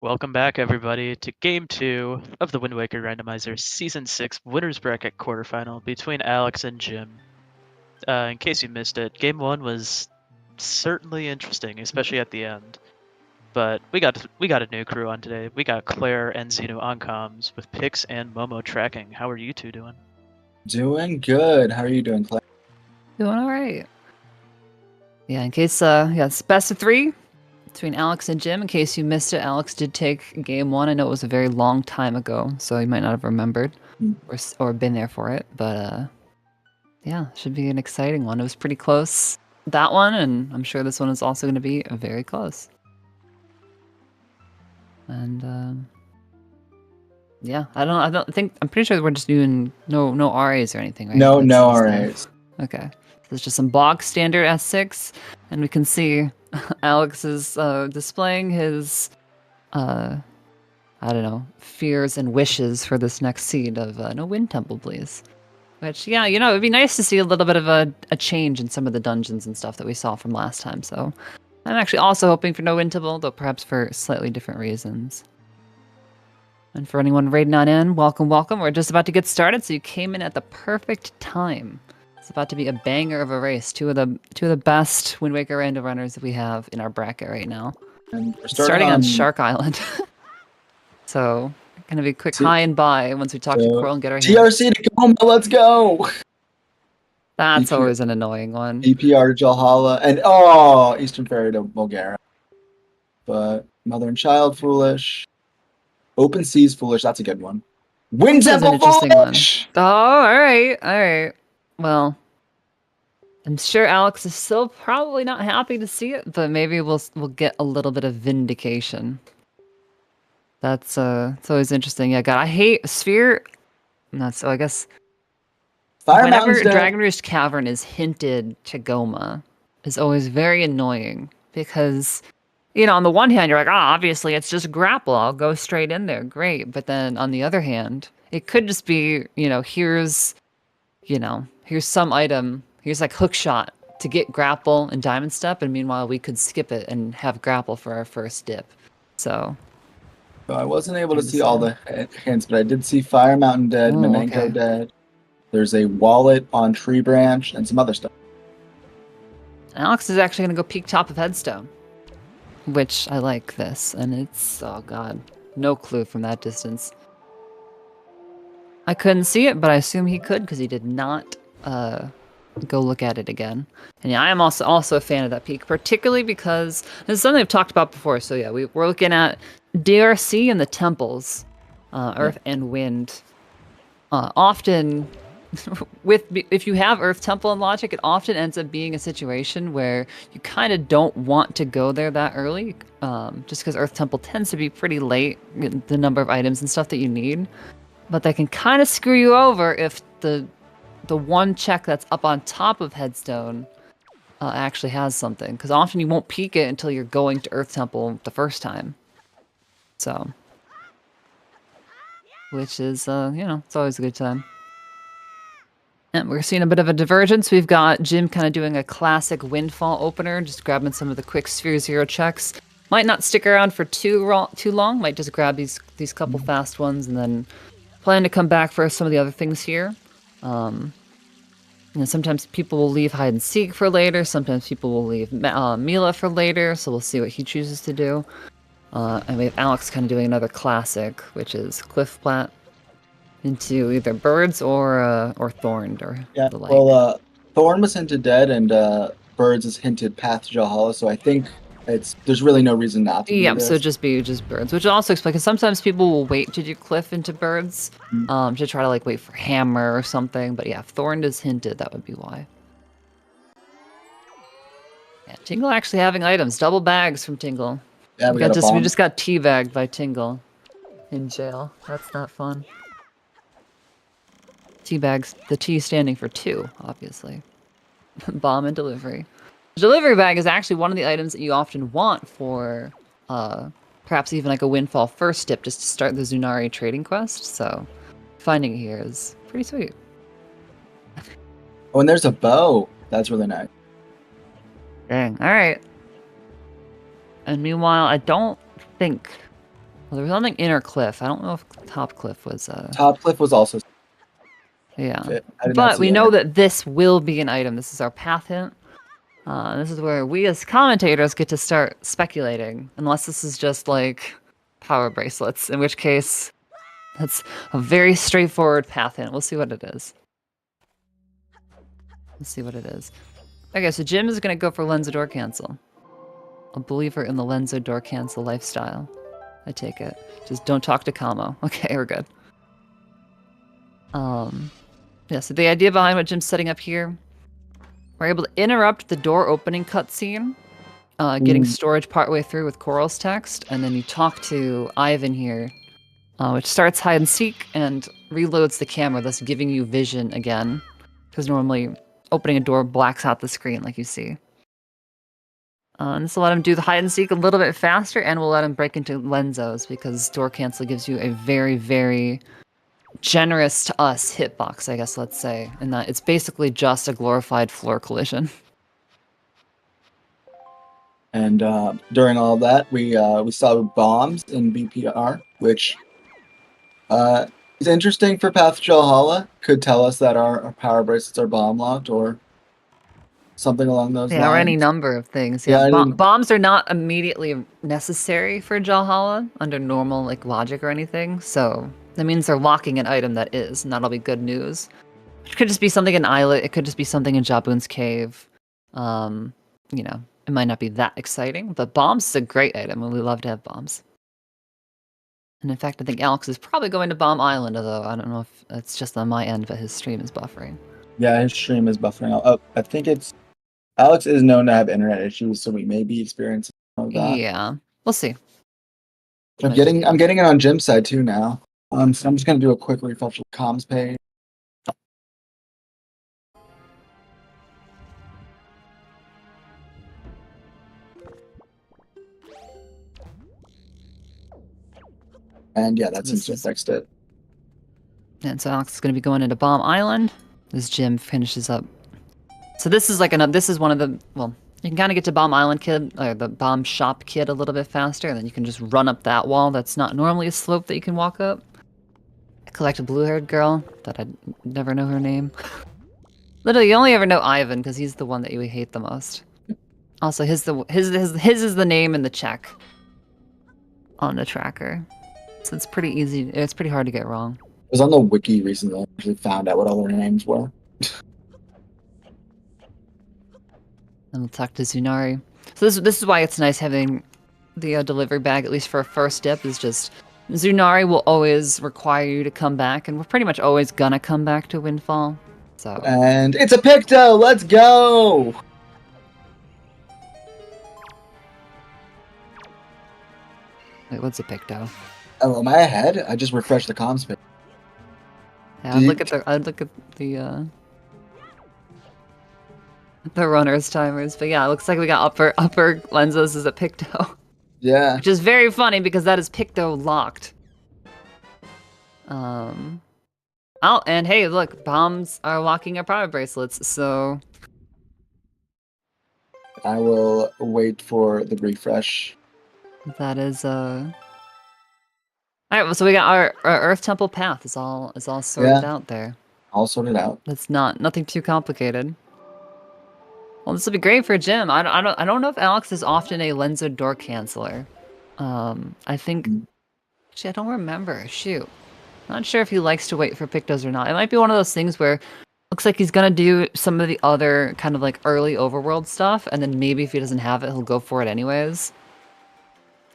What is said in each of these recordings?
Welcome back, everybody, to Game 2 of the Wind Waker Randomizer Season 6 Winners Bracket Quarterfinal between Alex and Jim. In case you missed it, Game 1 was certainly interesting, especially at the end. But we got a new crew on today. We got Claire and Zeno on comms with Pix and Momo tracking. How are you two doing? Doing good. How are you doing, Claire? Doing all right. Yeah, in case, it's best of 3 between Alex and Jim. In case you missed it, Alex did take game 1. I know it was a very long time ago, so you might not have remembered or been there for it. But yeah, should be an exciting one. It was pretty close, that one, and I'm sure this one is also going to be very close. And yeah, I'm pretty sure we're just doing no RAs or anything, right? No RAs. Okay. So it's just some bog standard S6, and we can see Alex is displaying his, fears and wishes for this next seed of no wind temple, please. Which, yeah, it'd be nice to see a little bit of a change in some of the dungeons and stuff that we saw from last time. So I'm actually also hoping for no wind temple, though perhaps for slightly different reasons. And for anyone raiding on in, welcome. We're just about to get started, so you came in at the perfect time. It's about to be a banger of a race. Two of the best Wind Waker random runners that we have in our bracket right now. And we're starting on Shark Island. So, gonna be a quick high and bye once we talk to Coral and get our hands. TRC to Goma, let's go! That's always an annoying one. EPR to Jalhala, and Eastern Ferry to Bulgaria. But Mother and Child, foolish. Open Seas, foolish, that's a good one. Wind Temple, foolish! Oh, alright. Well, I'm sure Alex is still probably not happy to see it, but maybe we'll get a little bit of vindication. That's it's always interesting. Yeah, God, I hate Sphere. So I guess whenever Dragon Roost Cavern is hinted to Goma, is always very annoying because on the one hand you're like, obviously it's just grapple. I'll go straight in there, great. But then on the other hand, it could just be here's some item, here's like hook shot to get grapple and diamond step, and meanwhile we could skip it and have grapple for our first dip. So I wasn't able to see all the hints, but I did see Fire Mountain dead, Menenko dead. There's a wallet on Tree Branch and some other stuff. Alex is actually going to go peek top of Headstone, which I like this, and it's, oh god, no clue from that distance. I couldn't see it, but I assume he could because he did not go look at it again. And yeah, I am also a fan of that peak, particularly because this is something I've talked about before. So yeah, we're looking at DRC and the temples, Earth and Wind. Often, if you have Earth Temple and Logic, it often ends up being a situation where you kind of don't want to go there that early, just because Earth Temple tends to be pretty late, the number of items and stuff that you need. But they can kind of screw you over if the one check that's up on top of Headstone actually has something. Because often you won't peek it until you're going to Earth Temple the first time. So, which is, it's always a good time. And we're seeing a bit of a divergence. We've got Jim kind of doing a classic Windfall opener, just grabbing some of the quick Sphere Zero checks. Might not stick around for too long. Might just grab these couple fast ones and then plan to come back for some of the other things here. Sometimes people will leave hide and seek for later. Sometimes people will leave Mila for later. So we'll see what he chooses to do. And we have Alex kind of doing another classic, which is Cliff Plat into either Birds or Thorned or the like. Well, Thorn was hinted dead, and Birds is hinted Path to Jalhala. So I think there's really no reason not to do this. So just Birds, which also explains because sometimes people will wait to do Cliff into Birds, to try to wait for Hammer or something. But yeah, if Thorned is hinted, that would be why. Yeah, Tingle actually having items, double bags from Tingle. Yeah, we just got teabagged by Tingle in jail. That's not fun. Teabags, the T standing for 2, obviously. Bomb and delivery. The delivery bag is actually one of the items that you often want for perhaps even a Windfall first dip just to start the Zunari trading quest. So finding it here is pretty sweet. Oh, and there's a bow. That's really nice. Dang. All right. And meanwhile, I don't think Well, there was something inner cliff. I don't know if top cliff was Top cliff was also yeah. fit. I did not But see we it. know that this will be an item. This is our path hint. This is where we as commentators get to start speculating, unless this is just like power bracelets, in which case that's a very straightforward path hint. We'll see what it is. Let's see what it is. Okay, so Jim is going to go for Lenza door cancel. A believer in the Lenza door cancel lifestyle. I take it. Just don't talk to Kamo. Okay, we're good. Yeah, so the idea behind what Jim's setting up here, we're able to interrupt the door opening cutscene, getting storage partway through with Coral's text, and then you talk to Ivan here, which starts hide and seek and reloads the camera, thus giving you vision again, because normally opening a door blacks out the screen like you see. And this will let him do the hide and seek a little bit faster, and we'll let him break into Lenzos, because door cancel gives you a very, very generous to us hitbox, I guess, let's say, in that it's basically just a glorified floor collision. And during all of that, we saw bombs in BPR, which is interesting for Path to Valhalla. Could tell us that our power bracelets are bomb locked or something along those lines. Yeah, or any number of things. Yeah, Yeah, bombs are not immediately necessary for Valhalla under normal like logic or anything. So that means they're locking an item that is, and that'll be good news. It could just be something in Islet. It could just be something in Jabun's cave. You know, it might not be that exciting, but bombs is a great item, and we love to have bombs. And in fact, I think Alex is probably going to Bomb Island, although I don't know if it's just on my end, but his stream is buffering. Yeah, his stream is buffering. Oh, I think it's Alex is known to have internet issues, so we may be experiencing some of that. Yeah, we'll see. I'm getting it on Jim's side too now. So I'm just gonna do a quick refresh of the comms page. And yeah, that seems to have fixed it. And so Alex is going to be going into Bomb Island as Jim finishes up. So this is like this is one of the, well, you can kind of get to Bomb Island Kid, or the Bomb Shop Kid a little bit faster, and then you can just run up that wall that's not normally a slope that you can walk up. Collect a blue-haired girl that I'd never know her name. Literally, you only ever know Ivan because he's the one that you hate the most. Also, his is the name in the check on the tracker. So it's pretty easy. It's pretty hard to get wrong. It was on the wiki recently. I actually found out what all their names were. And we'll talk to Zunari. So this is why it's nice having the delivery bag, at least for a first dip, is just Zunari will always require you to come back, and we're pretty much always gonna come back to Windfall. So. And it's a Picto! Let's go! Wait, what's a Picto? Oh, am I ahead? I just refreshed the comms page. Yeah, I'd look at the runners timers, but yeah, it looks like we got upper lenses as a Picto. Yeah. Which is very funny because that is Picto locked. Oh, and hey, look, bombs are locking our power bracelets, so I will wait for the refresh. that is Alright, well, so we got our Earth Temple path is all sorted out there. All sorted out. It's nothing too complicated. Well, this would be great for Jim. I don't know if Alex is often a Lenza door canceller. I think actually I don't remember. Shoot. Not sure if he likes to wait for Pictos or not. It might be one of those things where looks like he's gonna do some of the other kind of like early overworld stuff, and then maybe if he doesn't have it, he'll go for it anyways.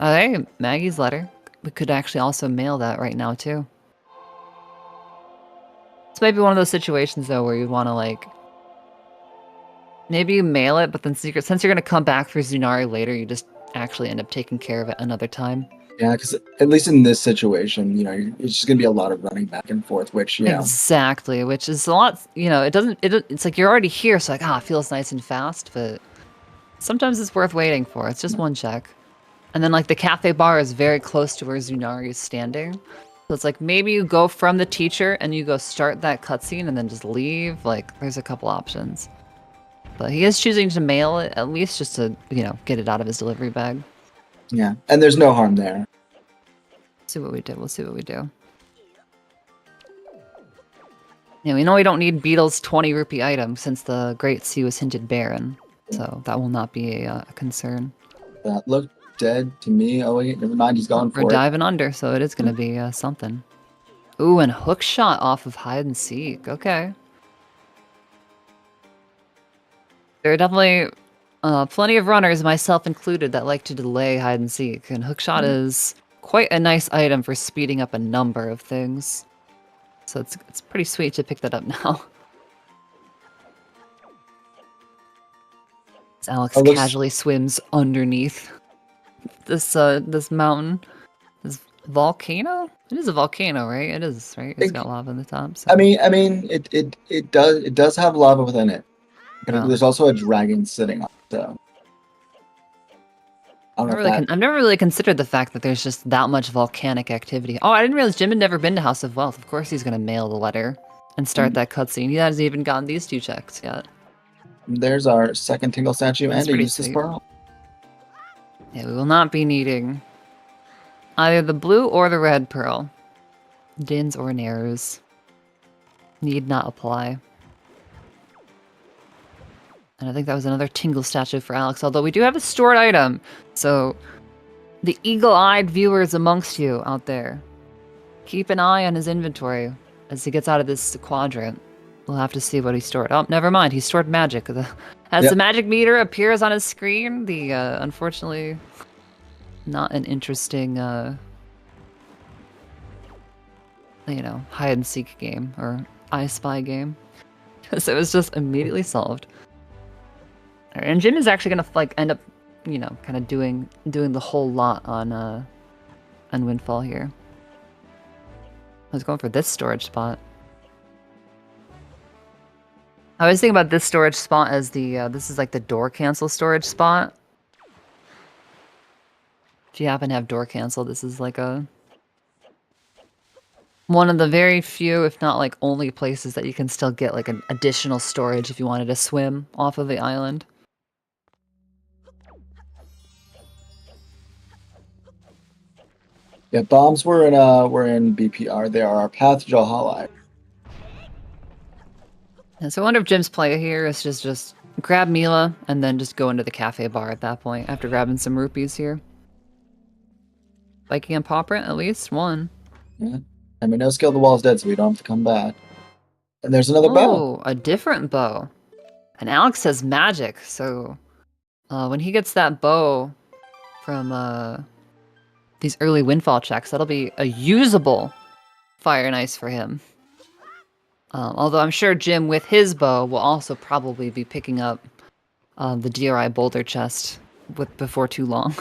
Oh, hey, Maggie's letter. We could actually also mail that right now too. This might be one of those situations though where you want to like maybe you mail it, but then since you're gonna come back for Zunari later, you just actually end up taking care of it another time. Yeah, because at least in this situation, you know, it's just gonna be a lot of running back and forth, which Exactly, which is a lot. You know, it's like you're already here, so like it feels nice and fast, but sometimes it's worth waiting for. It's just one check. And then, like, the cafe bar is very close to where Zunari is standing. So it's like, maybe you go from the teacher and you go start that cutscene and then just leave. Like, there's a couple options. But he is choosing to mail it, at least just to, you know, get it out of his delivery bag. Yeah, and there's no harm there. see what we do. We'll see what we do. Yeah, we know we don't need Beetle's 20 rupee item since the Great Sea was hinted barren, so that will not be a concern. That looked dead to me. Oh wait, never mind. He's going We're for it. diving under, so it is going to be something. Ooh, and hook shot off of hide and seek. Okay. There are definitely plenty of runners, myself included, that like to delay hide and seek, and hook shot is quite a nice item for speeding up a number of things. So it's pretty sweet to pick that up now. As Alex casually swims underneath this mountain. This volcano? It is a volcano, right? It is, right? It's got lava on the top. So. I mean, it does have lava within it, but there's also a dragon sitting on it. So I've never really considered the fact that there's just that much volcanic activity. Oh, I didn't realize Jim had never been to House of Wealth. Of course he's gonna mail the letter and start that cutscene. He hasn't even gotten these 2 checks yet. There's our second Tingle statue and a useless pearl. Yeah, we will not be needing either the blue or the red pearl. Dins or nares. Need not apply. And I think that was another Tingle statue for Alex, although we do have a stored item. So, the eagle-eyed viewers amongst you out there, keep an eye on his inventory as he gets out of this quadrant. We'll have to see what he stored. Oh, never mind. He stored magic. As the magic meter appears on his screen, the, unfortunately, not an interesting, hide-and-seek game, or I Spy game. Because it was just immediately solved. And Jim is actually gonna end up, kind of doing the whole lot on Windfall here. I was going for this storage spot. I was thinking about this storage spot as this is like the door cancel storage spot. If you happen to have door cancel, this is like one of the very few, if not like only places that you can still get like an additional storage if you wanted to swim off of the island. Yeah, bombs were in BPR. They are our path to Valhalla. Yeah, so I wonder if Jim's play here is just grab Mila and then just go into the cafe bar at that point after grabbing some rupees here. Viking and Popprint, at least one. Yeah. I mean, no skill, the wall's dead, so we don't have to come back. And there's another bow. Oh, a different bow. And Alex has magic, so when he gets that bow from these early windfall checks, that'll be a usable fire and ice for him. Although I'm sure Jim, with his bow, will also probably be picking up the DRI boulder chest before too long.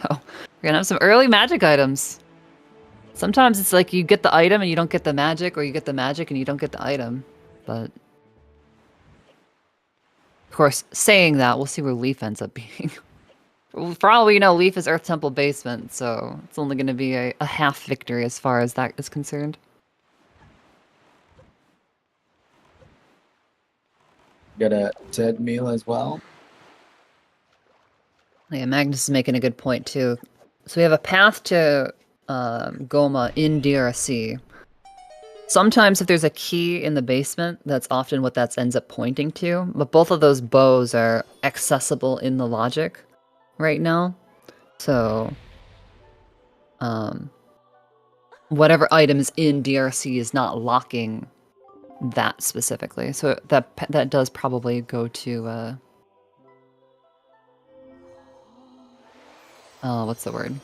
So we're gonna have some early magic items. Sometimes it's like you get the item and you don't get the magic, or you get the magic and you don't get the item. But of course, saying that, we'll see where Leaf ends up being. For all we know, Leaf is Earth Temple basement, so it's only going to be a half victory as far as that is concerned. Got a dead meal as well. Yeah, Magnus is making a good point too. So we have a path to Goma in DRC. Sometimes if there's a key in the basement, that's often what that ends up pointing to. But both of those bows are accessible in the logic right now. So whatever item is in DRC is not locking that specifically. So that does probably go to what's the word?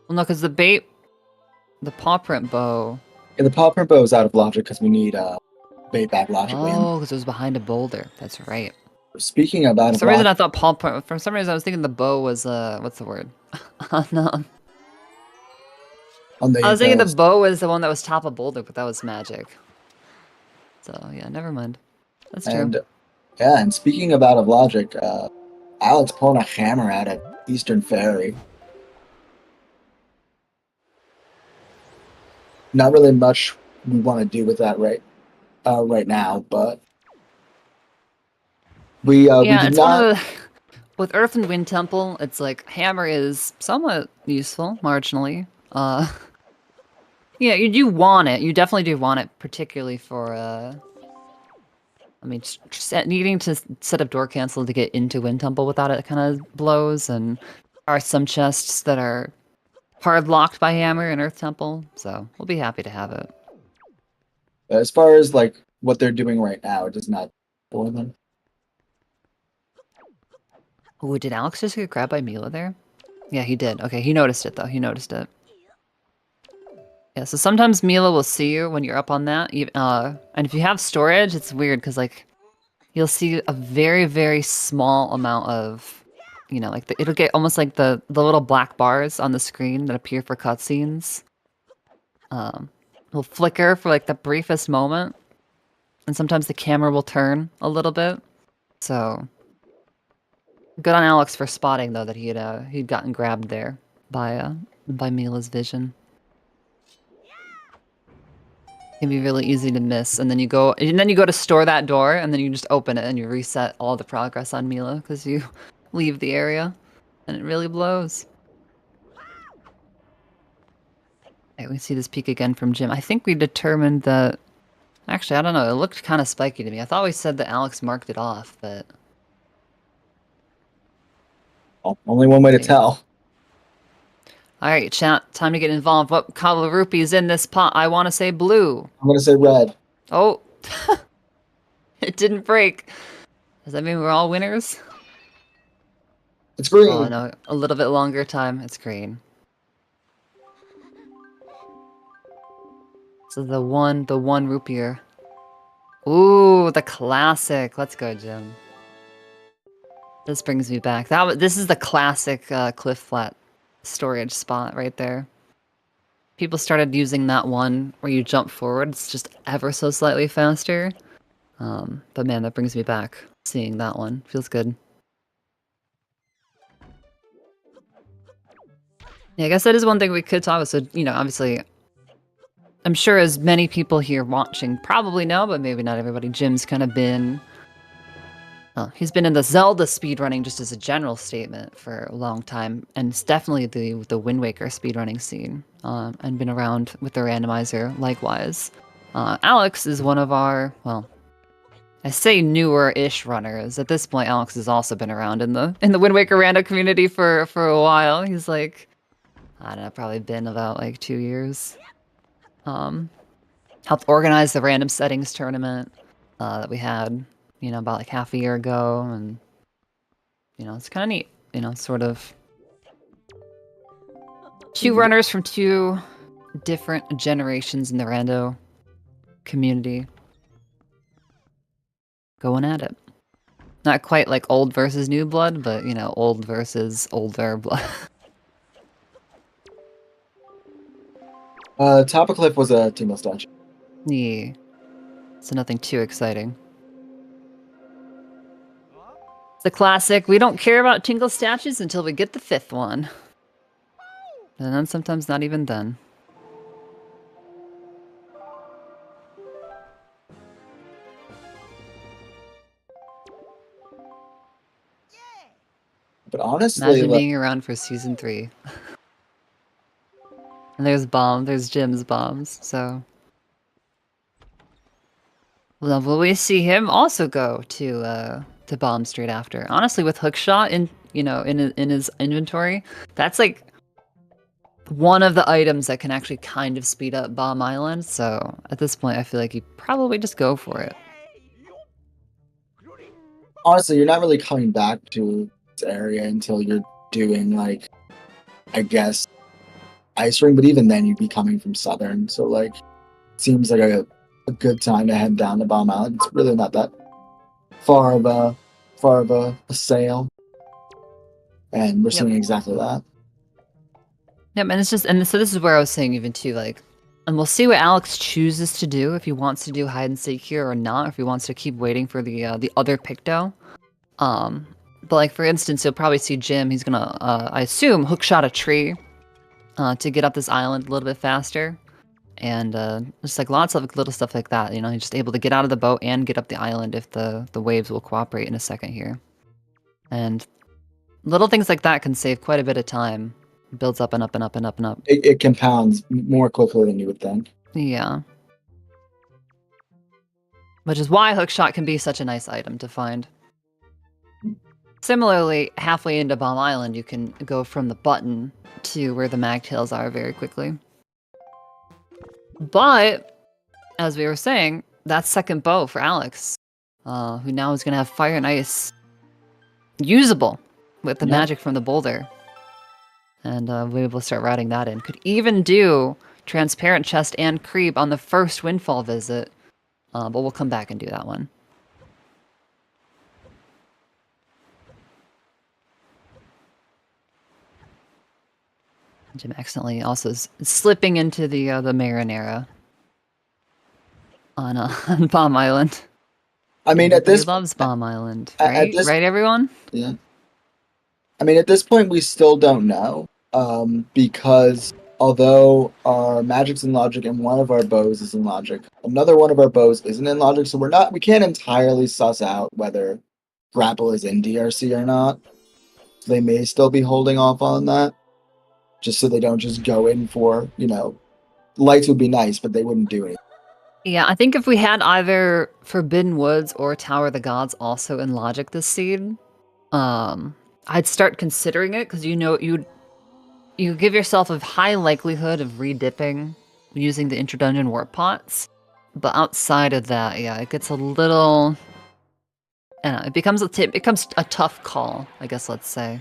Well, no, because the paw print bow. Yeah, the paw print bow is out of logic because we need bait back logic. Oh, because it was behind a boulder. That's right. Speaking of For some reason, I thought paw print. For some reason, I was thinking the bow was what's the word? No. I was thinking the bow was the one that was top of boulder, but that was magic. So yeah, never mind. That's true. And speaking of out of logic, Alex pulling a hammer out at Eastern Ferry. Not really much we want to do with that right now, but we did not. with Earth and Wind Temple, it's like Hammer is somewhat useful, marginally. Yeah, you do want it. You definitely do want it, particularly for I mean, needing to set up door cancel to get into Wind Temple without it kind of blows, and there are some chests that are hard locked by Hammer and Earth Temple, so we'll be happy to have it. As far as like what they're doing right now, it does not bore them. Ooh, did Alex just get grabbed by Mila there? Yeah, he did. Okay, he noticed it though. He noticed it. Yeah, so sometimes Mila will see you when you're up on that. And if you have storage, it's weird because like you'll see a very, very small amount of, you know, like it'll get almost like the little black bars on the screen that appear for cutscenes. Will flicker for like the briefest moment, and sometimes the camera will turn a little bit. So good on Alex for spotting though that he'd gotten grabbed there by Mila's vision. It can be really easy to miss, and then you go to store that door, and then you just open it and you reset all the progress on Mila because you leave the area, and it really blows. Okay, we see this peak again from Jim. I think we determined that. Actually, I don't know. It looked kind of spiky to me. I thought we said that Alex marked it off, but Well, only one way to tell. all right, chat. Time to get involved. What color rupee is in this pot? I want to say blue. I'm gonna say red. Oh, it didn't break. Does that mean we're all winners? It's green. Oh no, a little bit longer time. It's green. So the one rupier. Ooh, the classic. Let's go, Jim. This brings me back. This is the classic cliff flat storage spot right there. People started using that one where you jump forward. It's just ever so slightly faster. But man, that brings me back. Seeing that one feels good. Yeah, I guess that is one thing we could talk about. So, you know, obviously, I'm sure as many people here watching probably know, but maybe not everybody. Jim's kind of been... he's been in the Zelda speedrunning just as a general statement for a long time, and it's definitely the Wind Waker speedrunning scene, and been around with the randomizer likewise. Alex is one of our, well, I say newer-ish runners. At this point, Alex has also been around in the Wind Waker rando community for a while. He's like, I don't know, probably been about like 2 years. Helped organize the random settings tournament that we had, you know, about like half a year ago, and you know, it's kind of neat, you know, sort of two runners from two different generations in the rando community going at it. Not quite like old versus new blood, but you know, old versus older blood. Top of cliff was a Tingle statue. Yeah, so nothing too exciting. The classic, we don't care about Tingle statues until we get the 5th one. And then sometimes not even then. But honestly, Imagine being around for season 3. And there's Jim's bombs, so. Well, will we see him also go to bomb straight after? Honestly, with hookshot in his inventory, that's like one of the items that can actually kind of speed up Bomb Island. So at this point, I feel like you probably just go for it. Honestly, you're not really coming back to this area until you're doing like, I guess, Ice Ring. But even then, you'd be coming from Southern, so like, seems like a good time to head down to Bomb Island. It's really not that far of a sail, and we're seeing exactly that. Yep, and so this is where I was saying even too, like, and we'll see what Alex chooses to do, if he wants to do hide and seek here or not, or if he wants to keep waiting for the other Picto. But like for instance, you'll probably see Jim. He's gonna, I assume, hookshot a tree to get up this island a little bit faster. And just like lots of little stuff like that, you know, he's just able to get out of the boat and get up the island if the waves will cooperate in a second here. And Little things like that can save quite a bit of time. It builds up and up and up and up and up. It compounds more quickly than you would think. Yeah. Which is why hookshot can be such a nice item to find. Similarly, halfway into Bomb Island, you can go from the button to where the magtails are very quickly. But, as we were saying, that's second bow for Alex, who now is going to have Fire and Ice usable with the magic from the boulder. And we'll be able to start routing that in. Could even do Transparent Chest and Creep on the first Windfall visit, but we'll come back and do that one. Jim accidentally also slipping into the marinara on on Bomb Island. I mean, at this he loves Bomb Island, at right? this- Right, everyone? Yeah. I mean, at this point, we still don't know, because although our magic's in logic and one of our bows is in logic, another one of our bows isn't in logic, so we can't entirely suss out whether grapple is in DRC or not. So they may still be holding off on that, just so they don't just go in for, lights would be nice, but they wouldn't do it. Yeah, I think if we had either Forbidden Woods or Tower of the Gods also in logic this seed, I'd start considering it, because you give yourself a high likelihood of redipping using the interdungeon warp pots. But outside of that, yeah, it gets a little. It becomes a tough call, I guess. Let's say.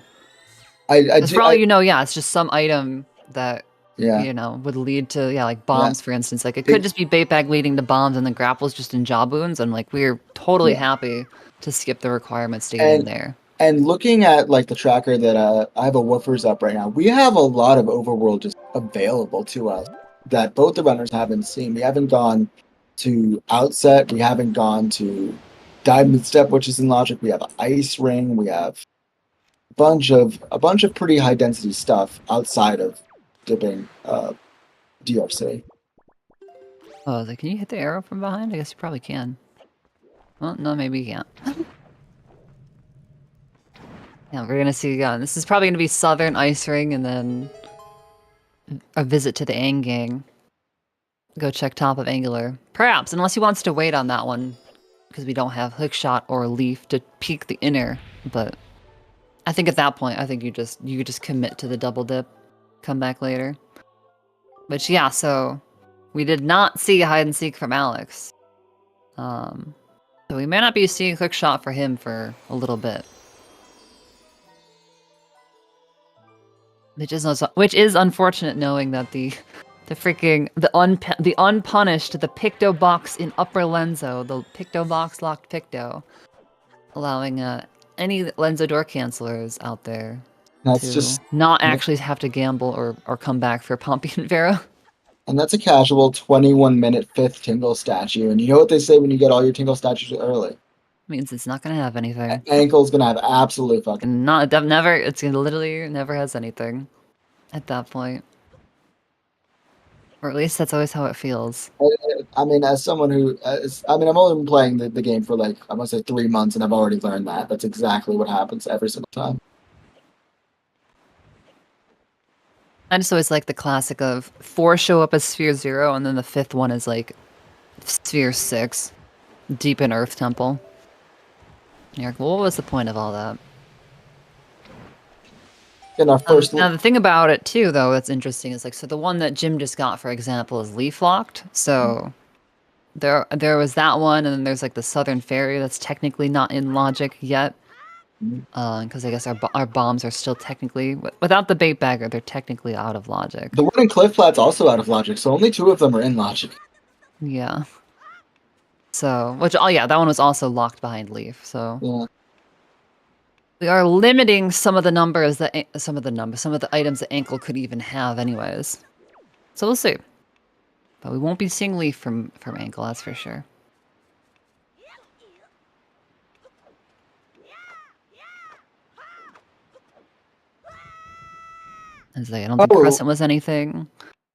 For all you know, it's just some item that would lead to like bombs, for instance. Like it could just be bait bag leading to bombs, and then grapples just in job wounds, and like we're totally happy to skip the requirements to get in there. And looking at like the tracker that I have a woofers up right now, we have a lot of overworld just available to us that both the runners haven't seen. We haven't gone to Outset. We haven't gone to Diamond Step, which is in logic. We have Ice Ring. We have a bunch of pretty high density stuff outside of dipping DRC. Oh, can you hit the arrow from behind? I guess you probably can. Well, no, maybe you can't. Yeah, we're gonna see. This is probably gonna be Southern Ice Ring, and then a visit to the Angang. Go check top of Angular, perhaps, unless he wants to wait on that one, because we don't have Hookshot or Leaf to peek the inner. But I think at that point, I think you just commit to the double dip, come back later. But yeah, so we did not see hide and seek from Alex, so we may not be seeing Hookshot for him for a little bit. Which is unfortunate, knowing that the unpunished, the Picto box in Upper Lenzo, the Picto box locked Picto, allowing any Lenzo door cancelers out there to not actually have to gamble or come back for Pompey and Vera. And that's a casual 21-minute 5th Tingle statue. And you know what they say when you get all your Tingle statues early? Means it's not gonna have anything. Ankle's gonna have absolute fucking literally never has anything at that point. Or at least that's always how it feels. I mean, as someone who, I've only been playing the game for like, I must say 3 months, and I've already learned that. That's exactly what happens every single time. I just always like the classic of 4 show up as Sphere 0, and then the 5th one is like Sphere 6, deep in Earth Temple. You're like, well, what was the point of all that? In our first now the thing about it too, though, that's interesting is like, so the one that Jim just got, for example, is leaf locked. So there was that one, and then there's like the Southern Ferry that's technically not in logic yet, because I guess our bombs are still technically, without the bait bagger, they're technically out of logic. The one in Cliff Flat's also out of logic, so only 2 of them are in logic. Yeah. So, that one was also locked behind leaf. So. Yeah. We are limiting some of the numbers some of the items that Ankle could even have anyways. So we'll see. But we won't be seeing Leaf from Ankle, that's for sure. I don't think Crescent was anything.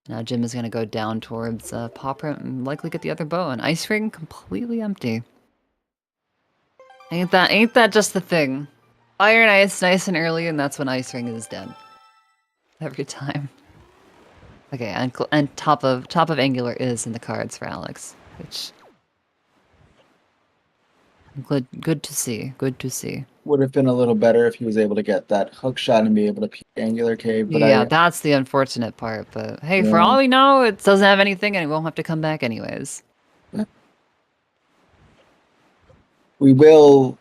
Now Jim is gonna go down towards Paw Print and likely get the other bow, and Ice Ring completely empty. Ain't that just the thing? Iron Ice nice and early, and that's when Ice Ring is dead. Every time. Okay, and top of Angular is in the cards for Alex, which good to see. Good to see. Would have been a little better if he was able to get that hook shot and be able to peek Angular Cave. But Yeah, that's the unfortunate part. But hey, for all we know, it doesn't have anything, and it won't have to come back anyways. We will,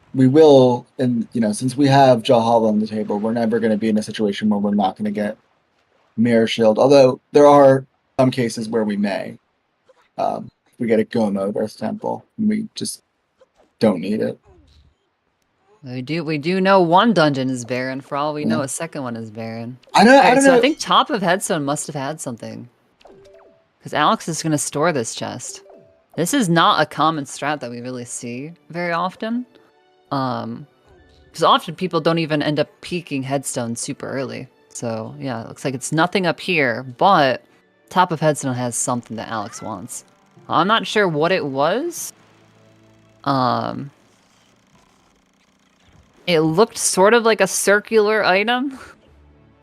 and since we have Jawhala on the table, we're never going to be in a situation where we're not going to get Mirror Shield. Although there are some cases where we may. We get a Go mode versus Temple, and we just don't need it. We do know one dungeon is barren. For all we know, a second one is barren. I don't know. I think top of Headstone must have had something, because Alex is going to store this chest. This is not a common strat that we really see very often. Because often people don't even end up peeking Headstone super early. So yeah, it looks like it's nothing up here, but top of Headstone has something that Alex wants. I'm not sure what it was. It looked sort of like a circular item.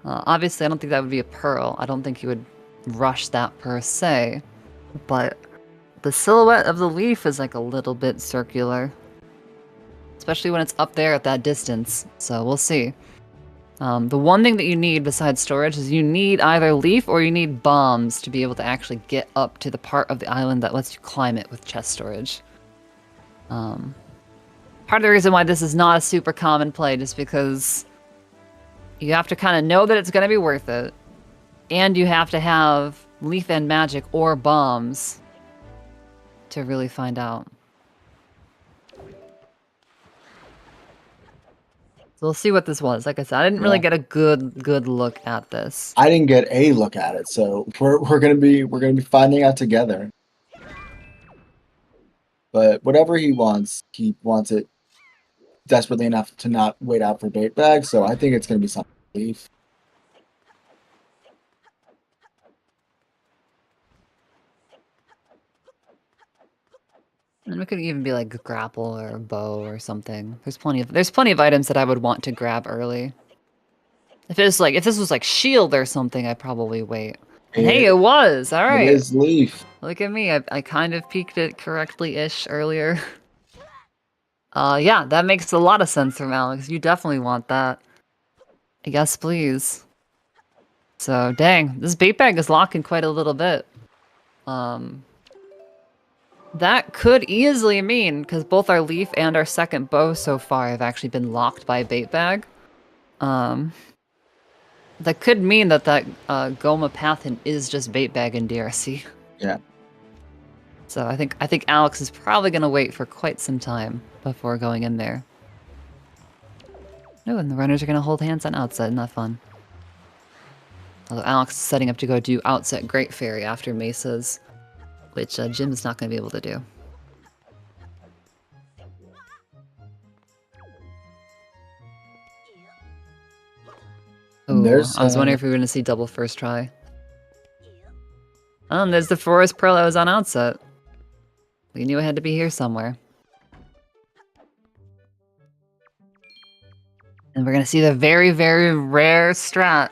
Obviously, I don't think that would be a pearl. I don't think he would rush that per se, but the silhouette of the leaf is like a little bit circular, especially when it's up there at that distance. So we'll see. The one thing that you need besides storage is you need either leaf or you need bombs to be able to actually get up to the part of the island that lets you climb it with chest storage. Part of the reason why this is not a super common play just because you have to kind of know that it's going to be worth it, and you have to have leaf and magic or bombs to really find out. So we'll see what this was. Like I said, I didn't really get a good look at this. I didn't get a look at it, so we're gonna be finding out together. But whatever he wants it desperately enough to not wait out for bait bag. So I think it's gonna be something leaf. And it could even be like a grapple or a bow or something. There's plenty of items that I would want to grab early. If this was like shield or something, I'd probably wait. And hey, it was! Alright. It is leaf. Look at me, I kind of peeked it correctly-ish earlier. Yeah, that makes a lot of sense from Alex. You definitely want that. Yes, please. So, dang, this bait bag is locking quite a little bit. That could easily mean, because both our leaf and our second bow so far have actually been locked by bait bag. That could mean that Goma Pathin is just bait bag in DRC. Yeah. So I think Alex is probably gonna wait for quite some time before going in there. No, and the runners are gonna hold hands on outset, not fun. Although Alex is setting up to go do outset Great Fairy after Mesa's, which Jim is not gonna be able to do. Ooh, I was wondering if we were gonna see double first try. Oh, and there's the forest pearl that was on outset. We knew it had to be here somewhere. And we're gonna see the very, very rare strat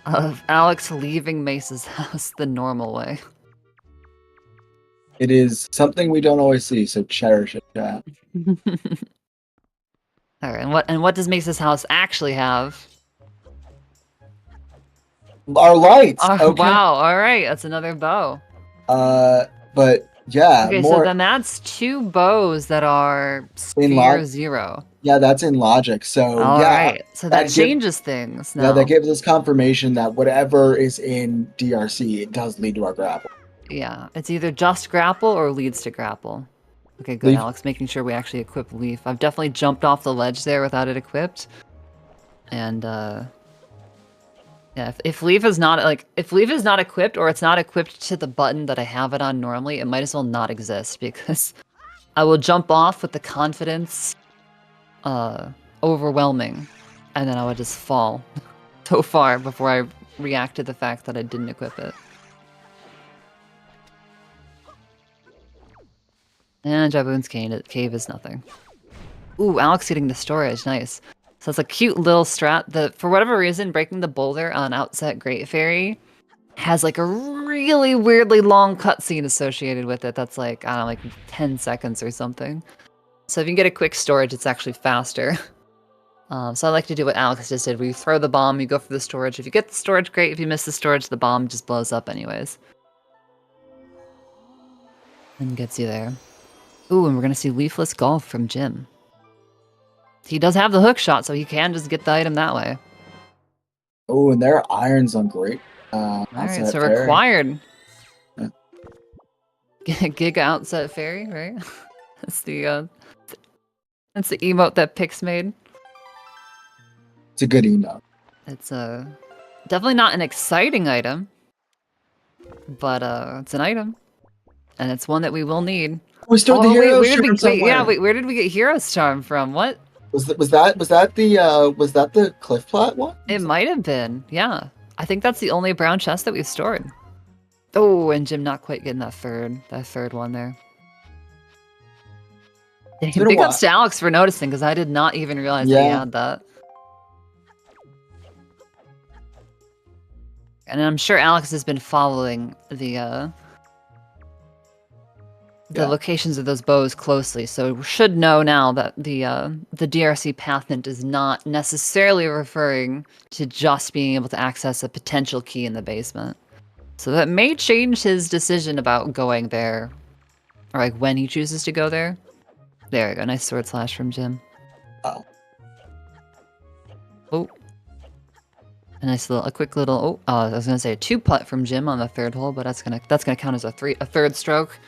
of Alex leaving Mesa's house the normal way. It is something we don't always see, so cherish it, chat. Alright, and what does Mesa's house actually have? Our lights! Okay. Wow, alright, that's another bow. But yeah, okay, so then that's two bows that are sphere 0. Yeah, that's in logic. So Alright, so that changes things now. Yeah, that gives us confirmation that whatever is in DRC, it does lead to our grapple. Yeah, it's either just grapple or leads to grapple. Okay, good, Alex, making sure we actually equip Leaf. I've definitely jumped off the ledge there without it equipped. And, yeah, if Leaf is not equipped, or it's not equipped to the button that I have it on normally, it might as well not exist, because I will jump off with the confidence overwhelming, and then I would just fall so far before I react to the fact that I didn't equip it. And Jaboon's cave is nothing. Ooh, Alex getting the storage, nice. So it's a cute little strat that, for whatever reason, breaking the boulder on Outset Great Fairy has like a really weirdly long cutscene associated with it. That's like, I don't know, like 10 seconds or something. So if you can get a quick storage, it's actually faster. So I like to do what Alex just did. We throw the bomb, you go for the storage. If you get the storage, great. If you miss the storage, the bomb just blows up anyways. And gets you there. Ooh, and we're gonna see Leafless Golf from Jim. He does have the hook shot, so he can just get the item that way. Oh, and there are irons on great. Alright, so required. Yeah. Giga Outset Fairy, right? That's the emote that Pix made. It's a good emote. It's definitely not an exciting item, but it's an item, and it's one that we will need. We stored the hero charm somewhere. Where did we get Hero's Charm from? What? Was that the Cliff Plat one? It might have been, yeah. I think that's the only brown chest that we've stored. Oh, and Jim not quite getting that third one there. Big ups to Alex for noticing, because I did not even realize that he had that. And I'm sure Alex has been following the locations of those bows closely, so should know now that the DRC path hint is not necessarily referring to just being able to access a potential key in the basement. So that may change his decision about going there, or like when he chooses to go there. There we go, nice sword slash from Jim. Oh. A quick little, I was gonna say a 2-putt from Jim on the third hole, but that's gonna count as a third stroke.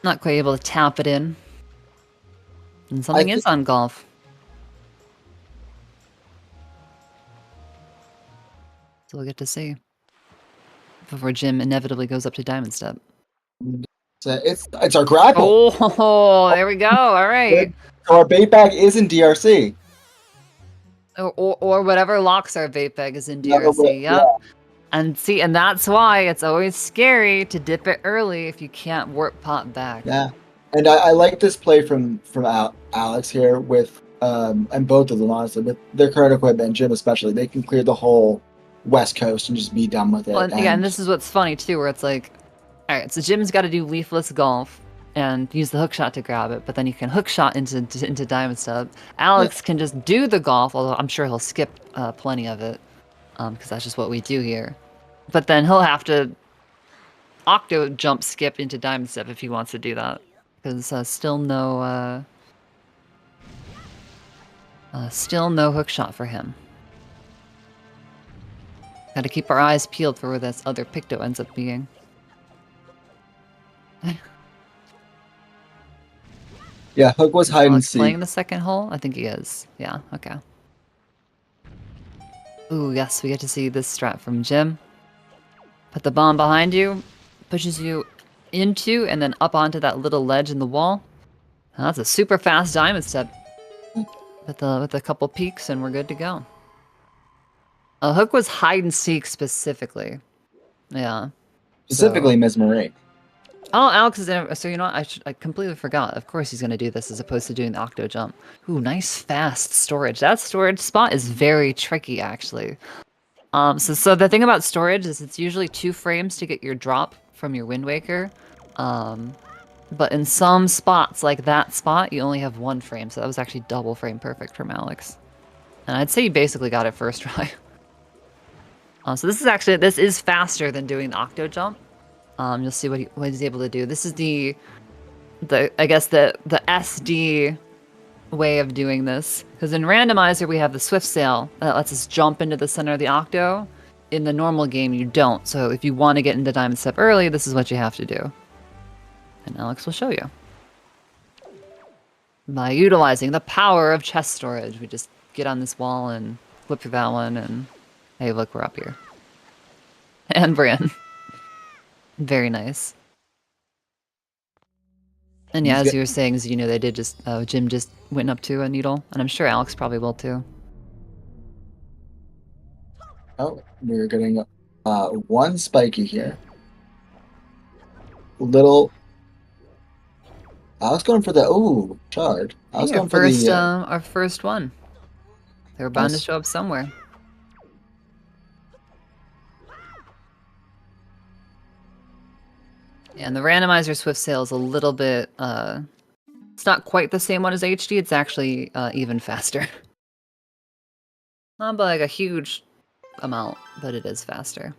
Not quite able to tap it in. And something is on golf. So we'll get to see. Before Jim inevitably goes up to Diamond Step. It's our grapple. Oh, there we go. All right. So our bait bag is in DRC. Or whatever locks our vape bag is in DRC. Yep. Yeah. And that's why it's always scary to dip it early if you can't warp pot back. Yeah. And I like this play from Alex here with and both of them honestly, with their current equipment, Jim especially, they can clear the whole West Coast and just be done with it. Well, and this is what's funny too, where it's like, all right, so Jim's got to do Leafless Golf and use the hook shot to grab it, but then you can hook shot into Diamond Step. Alex can just do the golf, although I'm sure he'll skip plenty of it, because that's just what we do here. But then he'll have to octo jump skip into Diamond Step if he wants to do that, because still no hook shot for him. Got to keep our eyes peeled for where this other Picto ends up being. Yeah, Hook was hide and seek. Playing the second hole? I think he is. Yeah, okay. Ooh, yes, we get to see this strat from Jim. Put the bomb behind you, pushes you into and then up onto that little ledge in the wall. That's a super fast Diamond Step with a couple peaks, and we're good to go. Hook was hide and seek specifically. Yeah. Specifically, Ms. Marie. Oh, Alex is in. So you know what? I completely forgot. Of course he's going to do this as opposed to doing the octo jump. Ooh, nice fast storage. That storage spot is very tricky, actually. So the thing about storage is it's usually 2 frames to get your drop from your Wind Waker. But in some spots, like that spot, you only have 1 frame. So that was actually double frame perfect from Alex. And I'd say you basically got it first try. So this is faster than doing the octo jump. You'll see what he's able to do. This is the SD way of doing this. Because in Randomizer, we have the Swift Sail that lets us jump into the center of the octo. In the normal game, you don't. So if you want to get into Diamond Step early, this is what you have to do. And Alex will show you. By utilizing the power of chest storage, we just get on this wall and flip through that one, and hey, look, we're up here. And we're in. Very nice. And yeah, as you were saying, you know, they did just, Jim just went up to a needle, and I'm sure Alex probably will too. Oh, we're getting 1 spiky here. Little I was going for the shard. I was Hey, going for the our first one. They were bound to nice. show up somewhere. Yeah, and the randomizer Swift Sail is a little bit, it's not quite the same one as HD, it's actually even faster. Not by like a huge amount, but it is faster.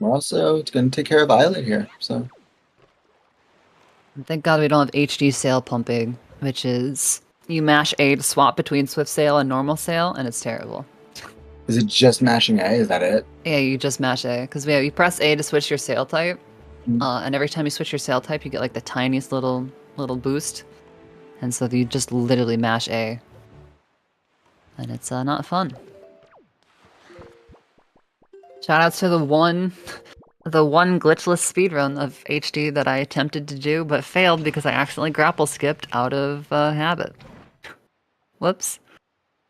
We're also going to take care of Islet here. So And thank God we don't have HD sail pumping, which is you mash A to swap between Swift Sail and normal sail, and it's terrible. is it just mashing A? Is that it? Yeah, you just mash A, because you press A to switch your sail type, and every time you switch your sail type, you get like the tiniest little boost, and so you just literally mash A, and it's not fun. Shoutouts to the one glitchless speedrun of HD that I attempted to do, but failed because I accidentally grapple skipped out of habit. Whoops.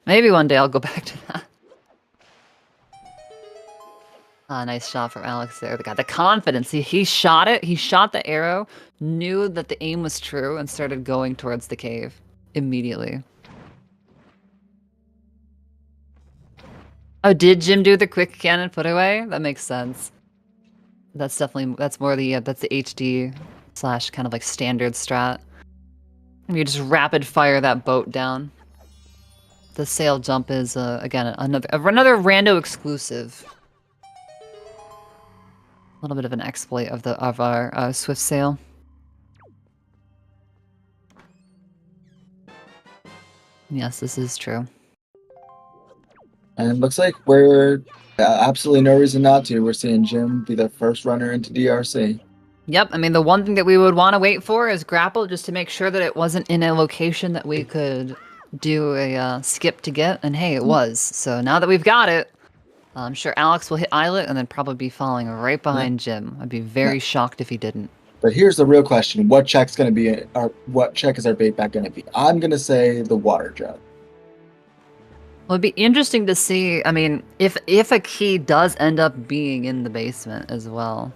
Maybe one day I'll go back to that. Nice shot from Alex there. The guy, the confidence. He shot it. He shot the arrow, knew that the aim was true, and started going towards the cave immediately. Oh, did Jim do the quick cannon put away? That makes sense. That's more the that's the HD / kind of like standard strat. And you just rapid fire that boat down. The sail jump is again another rando exclusive. A little bit of an exploit of our Swift sail. Yes, this is true. And it looks like we're absolutely no reason not to. We're seeing Jim be the first runner into DRC. Yep, I mean, the one thing that we would want to wait for is grapple, just to make sure that it wasn't in a location that we could do a skip to get, and hey, it was. So now that we've got it, I'm sure Alex will hit Islet and then probably be falling right behind Jim. I'd be very shocked if he didn't. But here's the real question: what check's going to be? What check is our bait back going to be? I'm going to say the water jug. Well, it'd be interesting to see. I mean, if a key does end up being in the basement as well.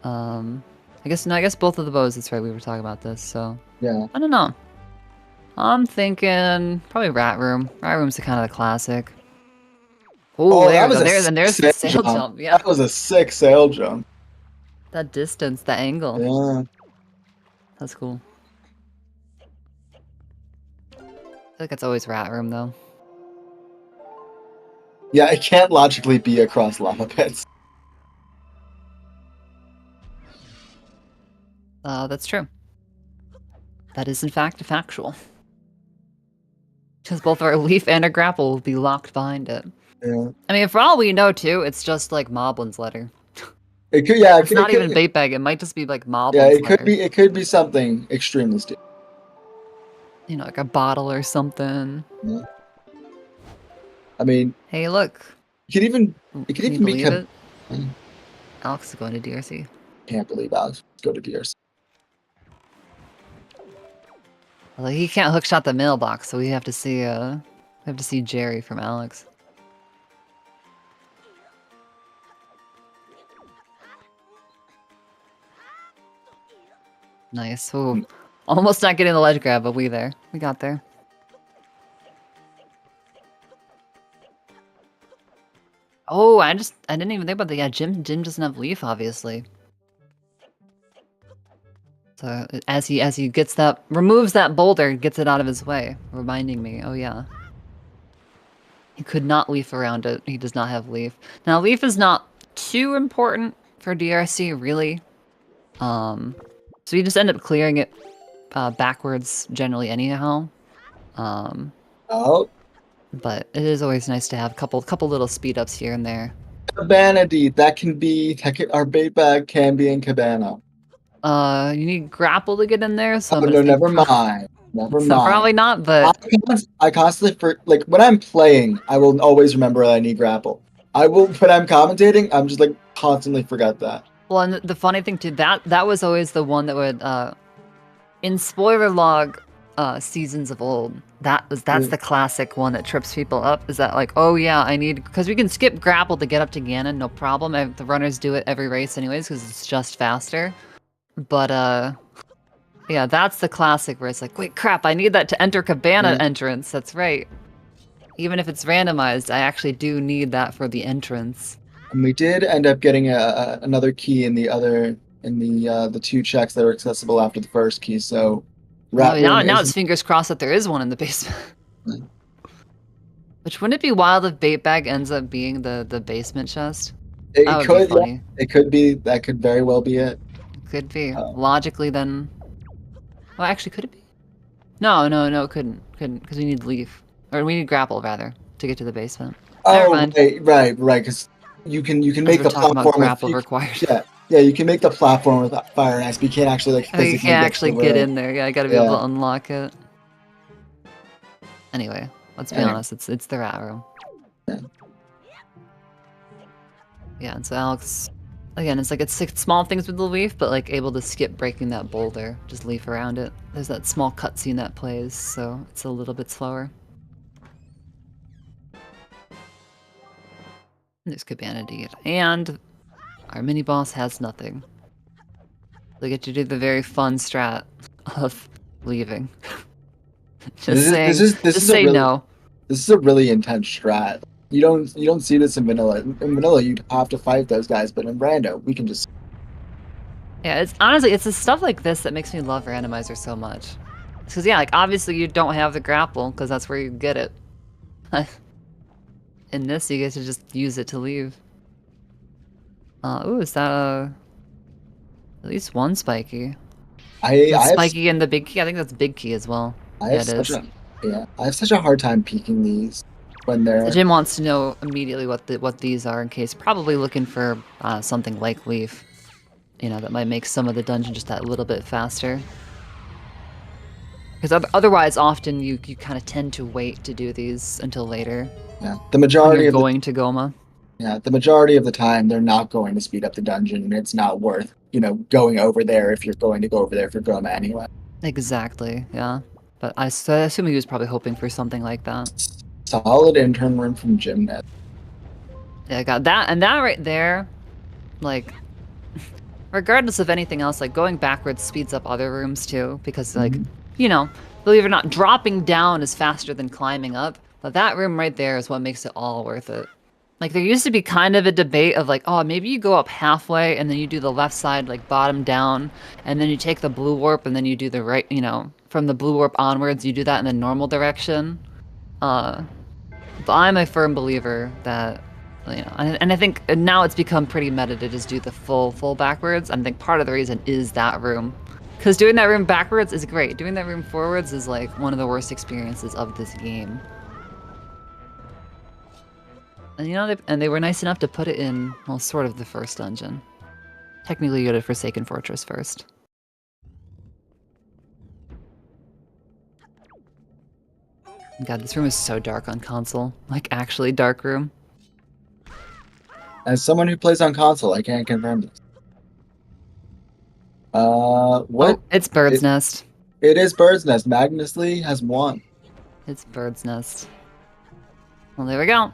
I guess both of the bows. That's right. We were talking about this, so Yeah. I don't know. I'm thinking probably Rat Room. Rat Room's the kind of the classic. Oh, there we go. There's the sail jump. Yeah, that was a sick sail jump. That distance, the angle. Yeah. That's cool. I feel like it's always Rat Room though. Yeah, it can't logically be across lava pits. That's true. That is in fact factual. Because both our leaf and our grapple will be locked behind it. Yeah. I mean, for all we know, too, it's just like Moblin's letter. It could, yeah. It's not even bait bag. It might just be like Moblin's letter. Yeah, letter. it could be something extremely stupid. You know, like a bottle or something. Yeah. I mean, hey, look. It could even be. It? Alex is going to DRC. Can't believe Alex go to DRC. Well, he can't hookshot the mailbox, so we have to see Jerry from Alex. Nice. Ooh. Almost not getting the ledge grab, but we got there. Oh, I didn't even think about that. Yeah, Jim doesn't have leaf, obviously. So as he removes that boulder, gets it out of his way, reminding me, oh yeah. He could not leaf around it. He does not have leaf. Now leaf is not too important for DRC, really. So you just end up clearing it backwards generally anyhow. Oh. But it is always nice to have a couple little speed ups here and there. Cabana D, our bait bag can be in Cabana. You need grapple to get in there, so no, never mind. Never mind. Probably not, but I constantly when I'm playing, I will always remember that I need grapple. When I'm commentating, I'm just like constantly forget that. Well, and the funny thing too, that was always the one that would in spoiler log, seasons of old, that's the classic one that trips people up. Is that like, oh yeah, I need, because we can skip grapple to get up to Ganon, no problem. The runners do it every race anyways because it's just faster. But yeah, that's the classic where it's like, wait, crap, I need that to enter Cabana entrance. That's right. Even if it's randomized, I actually do need that for the entrance. And we did end up getting another key in the two checks that are accessible after the first key. So now it's fingers crossed that there is one in the basement. Which, wouldn't it be wild if bait bag ends up being the basement chest? That would be funny. Yeah, it could be. That could very well be it. Could be. Logically, then. Well, actually, could it be? No, it couldn't, because we need leaf, or we need grapple rather to get to the basement. Never mind. Right, because you can make the platform grapple required. Yeah, you can make the platform with fire and ice, but you can't actually physically you can't actually get in there. Yeah, I gotta be able to unlock it. Anyway, let's be honest. It's the rat room. Yeah, and so Alex, again, it's like it's small things with the leaf, but like able to skip breaking that boulder, just leaf around it. There's that small cutscene that plays, so it's a little bit slower. There's Cabana Deed, and our mini boss has nothing. They get to do the very fun strat of leaving. Just say no. This is a really intense strat. You don't see this in vanilla. In vanilla, you'd have to fight those guys, but in rando, we can just. Yeah, it's honestly the stuff like this that makes me love Randomizer so much. Because yeah, like obviously you don't have the grapple because that's where you get it. In this, you get to just use it to leave. Ooh, is that at least one spiky? Spiky and the big key. I think that's big key as well. I have such a hard time peeking these when they're. Jim wants to know immediately what these are in case probably looking for something like leaf. You know, that might make some of the dungeon just that little bit faster. Because otherwise, often you kind of tend to wait to do these until later. Yeah, the majority of going to Goma. Yeah, the majority of the time they're not going to speed up the dungeon, and it's not worth going over there if you're going to go over there for Goma anyway. Exactly. Yeah, but I assume he was probably hoping for something like that. Solid intern room from Gymnast. Yeah, I got that, and that right there, like. Regardless of anything else, like going backwards speeds up other rooms too, because like, believe it or not, dropping down is faster than climbing up. But that room right there is what makes it all worth it. Like there used to be kind of a debate of like, oh, maybe you go up halfway and then you do the left side, like bottom down, and then you take the blue warp and then you do the right, from the blue warp onwards, you do that in the normal direction. But I'm a firm believer that, and I think now it's become pretty meta to just do the full backwards. I think part of the reason is that room. Because doing that room backwards is great. Doing that room forwards is like one of the worst experiences of this game. And they were nice enough to put it in, well, sort of the first dungeon. Technically, you go to Forsaken Fortress first. God, this room is so dark on console. Like, actually dark room. As someone who plays on console, I can't confirm this. What? Oh, it's Bird's Nest. It is Bird's Nest. Magnus Lee has won. It's Bird's Nest. Well, there we go.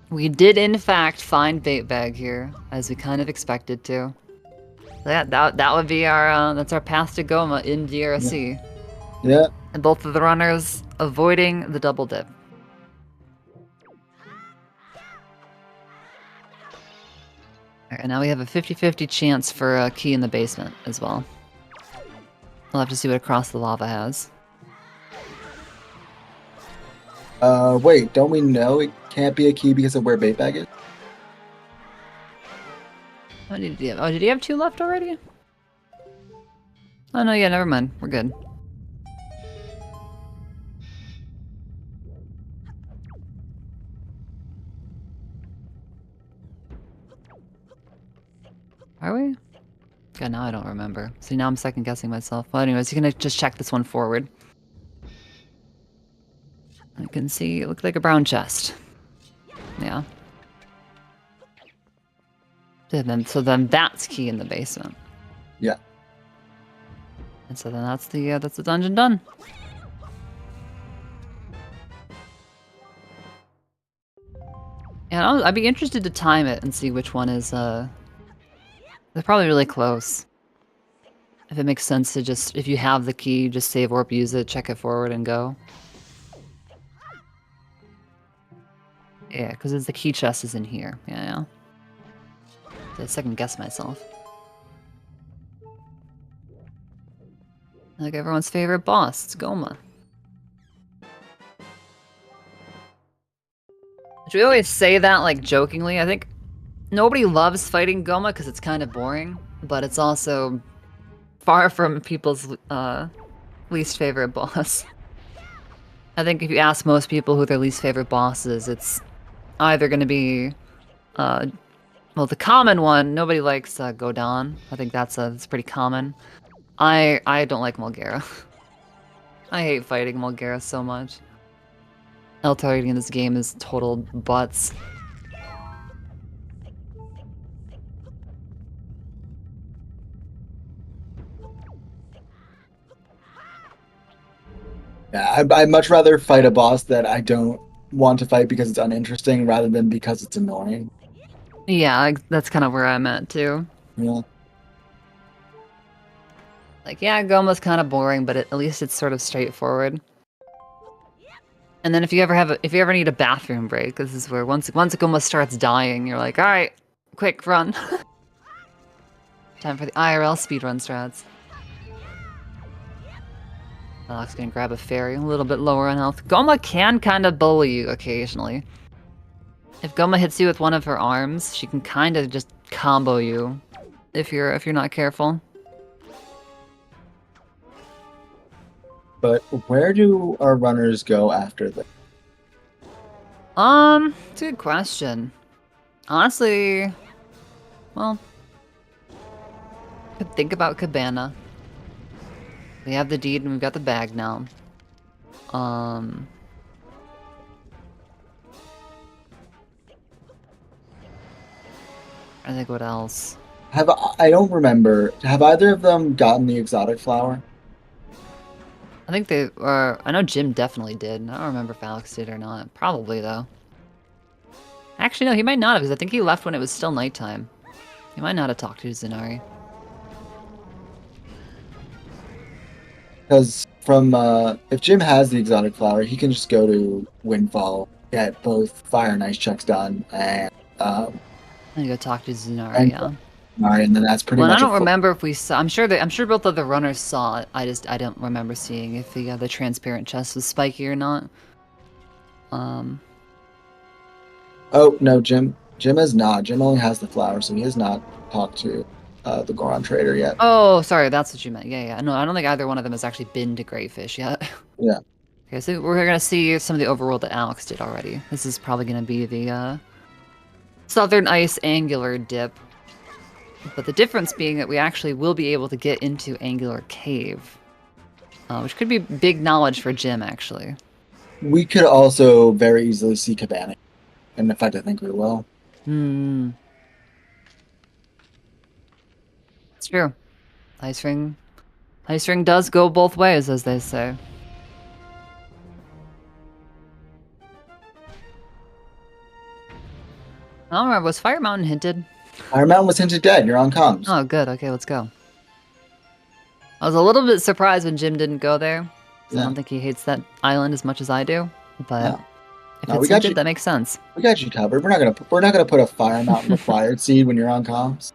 We did, in fact, find bait bag here, as we kind of expected to. So yeah, that would be that's our path to Goma in DRC. Yeah. And both of the runners avoiding the double dip. Alright, and now we have a 50-50 chance for a key in the basement as well. We'll have to see what Across the Lava has. Wait, don't we know it can't be a key because of where bait bag is? What did he have? Oh, did he have 2 left already? Oh no, yeah, never mind. We're good. Are we? God, now I don't remember. See, now I'm second guessing myself. Well, anyways, you're gonna just check this one forward. I can see it looked like a brown chest. Yeah. So then that's key in the basement. Yeah. And so then that's the dungeon done. Yeah, I'd be interested to time it and see which one is, they're probably really close. If it makes sense to just, if you have the key, just save warp, use it, check it forward, and go. Yeah, because the key chest is in here. Yeah. So I second guess myself. Like everyone's favorite boss, it's Goma. Which we always say that, like, jokingly. I think nobody loves fighting Goma because it's kind of boring, but it's also far from people's least favorite boss. I think if you ask most people who their least favorite boss is, it's either going to be, well, the common one, nobody likes Godan. I think that's pretty common. I don't like Mulgara. I hate fighting Mulgara so much. L-targeting in this game is total butts. Yeah, I'd much rather fight a boss that I don't want to fight because it's uninteresting rather than because it's annoying. Yeah, that's kind of where I'm at too. Yeah. Like, yeah, Goma's kind of boring, but at least it's sort of straightforward. And then if you ever need a bathroom break, this is where once Goma starts dying, you're like, all right, quick run. Time for the IRL speedrun strats. Alex gonna grab a fairy, a little bit lower on health. Goma can kind of bully you occasionally. If Goma hits you with one of her arms, she can kind of just combo you if you're not careful. But where do our runners go after this? It's a good question. Honestly, well, could think about Cabana. We have the deed and we've got the bag now. I think what else? I don't remember. Have either of them gotten the exotic flower? I think they were. I know Jim definitely did. I don't remember if Alex did or not. Probably though. Actually, no, he might not have, because I think he left when it was still nighttime. He might not have talked to Zenari. Because from if Jim has the exotic flower, he can just go to Windfall, get both fire and ice checks done, and I'm gonna go talk to Zenari. and, Yeah. and then that's pretty Well, much. I don't remember if we saw. I'm sure both of the runners saw it. I don't remember seeing if the transparent chest was spiky or not. Oh no, Jim has not. Jim only has the flower, so he has not talked to the Goron trader yet. Oh, sorry, that's what you meant. Yeah. No, I don't think either one of them has actually been to Greatfish yet. Yeah. Okay, so we're gonna see some of the overworld that Alex did already. This is probably gonna be the Southern Ice Angular dip. But the difference being that we actually will be able to get into Angular Cave. Which could be big knowledge for Jim, actually. We could also very easily see Cabana. And in fact, I think we will. It's true. Ice Ring does go both ways, as they say. I don't remember, was Fire Mountain hinted? Fire Mountain was hinted dead. You're on comms. Oh, good. Okay, let's go. I was a little bit surprised when Jim didn't go there. Yeah. I don't think he hates that island as much as I do. But if it's hinted, that makes sense. We got you covered. We're not gonna put a Fire Mountain required seed when you're on comms.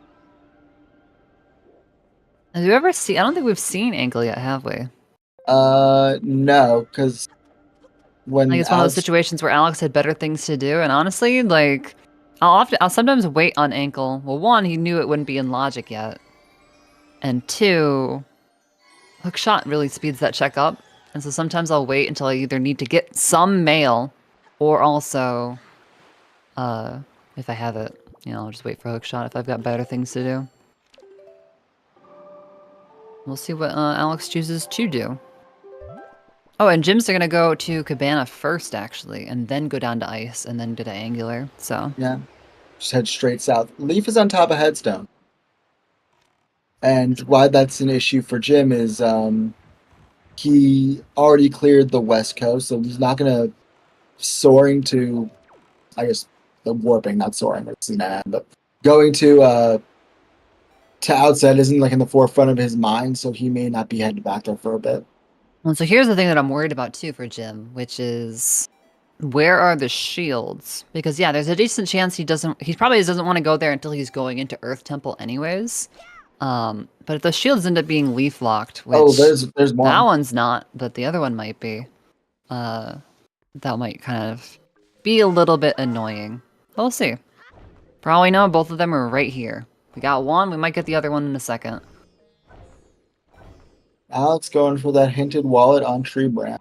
Have you ever seen? I don't think we've seen Ankle yet, have we? No, because when like it's one of those situations where Alex had better things to do, and honestly, like I'll sometimes wait on Ankle. Well, one, he knew it wouldn't be in logic yet, and two, Hookshot really speeds that check up, and so sometimes I'll wait until I either need to get some mail, or also, if I have it, I'll just wait for Hookshot if I've got better things to do. We'll see what Alex chooses to do. Oh, and Jim's are gonna go to Cabana first, actually, and then go down to Ice, and then go to Angular, so... Yeah. Just head straight south. Leaf is on top of Headstone. And why that's an issue for Jim is he already cleared the west coast, so he's not gonna soaring to, I guess, the warping, not soaring. This is bad, but going to outside isn't like in the forefront of his mind, so he may not be headed back there for a bit. Well, so here's the thing that I'm worried about too for Jim, which is where are the shields? Because yeah, there's a decent chance he probably doesn't want to go there until he's going into Earth Temple anyways. But if the shields end up being leaf locked, which there's that one. one's not, but the other one might be. That might kind of be a little bit annoying. We'll see. For all we know, both of them are right here. We got one, we might get the other one in a second. Alex going for that hinted wallet on tree branch.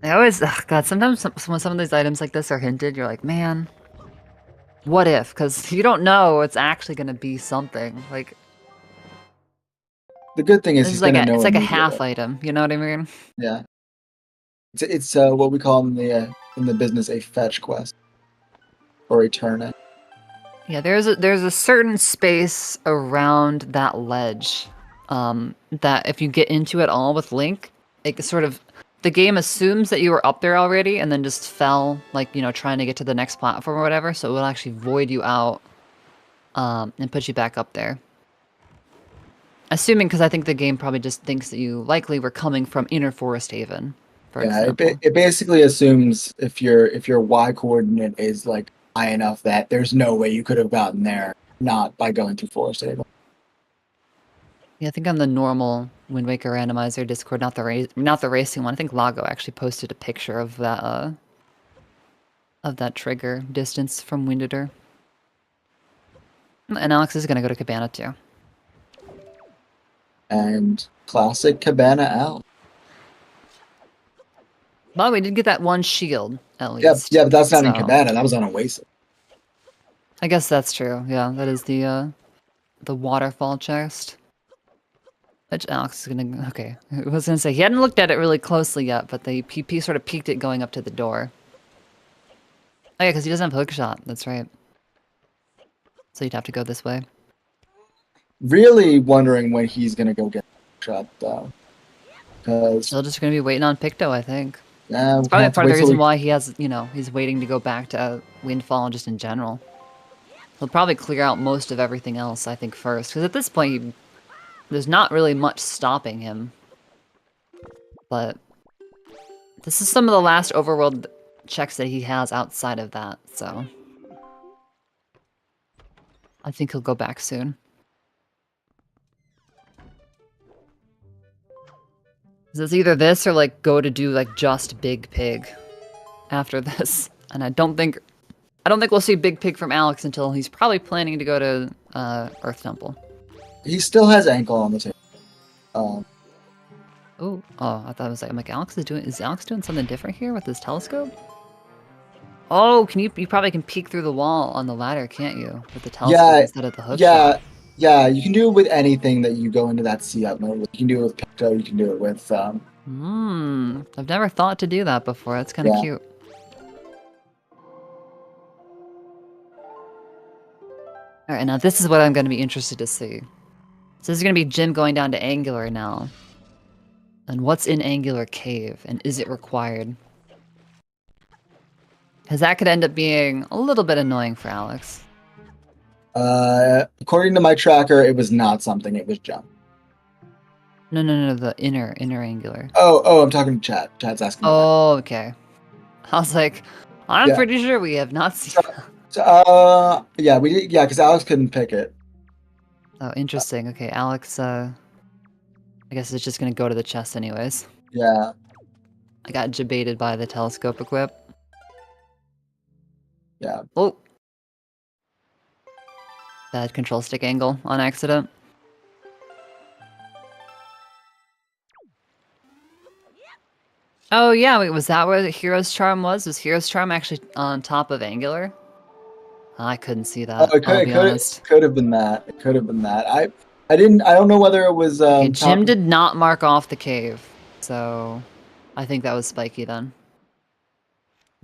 I always, God, sometimes when some of these items like this are hinted, you're like, man, what if? Because you don't know it's actually going to be something. Like, The good thing is this he's is like going to know. it's like a immediately. half item, you know what I mean? Yeah. It's what we call in the business a fetch quest or a turn in. Yeah, there's a certain space around that ledge that if you get into it all with Link, it sort of the game assumes that you were up there already and then just fell, like, you know, trying to get to the next platform or whatever, so it will actually void you out and put you back up there. Assuming, because I think the game probably just thinks that you likely were coming from Inner Forest Haven, for example. It basically assumes if your Y coordinate is like high enough that there's no way you could have gotten there not by going through Forest Haven. Yeah, I think on the normal Wind Waker Randomizer Discord, not the racing one. I think Lago actually posted a picture of that trigger distance from Windator. And Alex is gonna go to Cabana too. And classic Cabana out. Well, we did get that one shield at least. Yeah, but that's not in Cabana. That was on Oasis. I guess that's true. Yeah, that is the waterfall chest. Which Alex is gonna... Okay, I was gonna say, he hadn't looked at it really closely yet, but the PP sort of peeked it going up to the door. Oh yeah, because he doesn't have hook shot. That's right. So you'd have to go this way. Really wondering when he's going to go get shot, though. Because... Still just gonna be waiting on Picto, I think. Yeah, It's probably part of the reason why he has, you know, he's waiting to go back to Windfall just in general. He'll probably clear out most of everything else, I think, first. Because at this point, there's not really much stopping him. But this is some of the last overworld checks that he has outside of that, so... I think he'll go back soon. It's either this or, like, go to do, like, just Big Pig after this. And I don't think we'll see Big Pig from Alex until he's probably planning to go to Earth Temple. He still has ankle on the table. Oh, I thought it was like, I'm like, is Alex doing something different here with his telescope? Oh, you probably can peek through the wall on the ladder, can't you? With the telescope instead of the hook shot. Yeah, you can do it with anything that you go into that see-out mode. You can do it with Picto, you can do it with... I've never thought to do that before. That's kind of cute. Alright, now this is what I'm going to be interested to see. So this is going to be Jim going down to Angular now. And what's in Angular Cave? And is it required? Because that could end up being a little bit annoying for Alex. According to my tracker, it was not something, it was jump. No, the inner Angular. Oh, I'm talking to chat. Chat's asking about that. Okay. I was like, I'm pretty sure we have not seen that. Yeah, we did, because Alex couldn't pick it. Oh, interesting. Okay, Alex, I guess it's just gonna go to the chest anyways. Yeah. I got debated by the telescope equip. Yeah. Oh. Bad control stick angle on accident. Oh yeah, wait, was that where the Hero's Charm was? Was Hero's Charm actually on top of Angular? I couldn't see that. Oh, it could have been that. It could have been that. I don't know whether it was okay, Jim did not mark off the cave, so I think that was spiky then.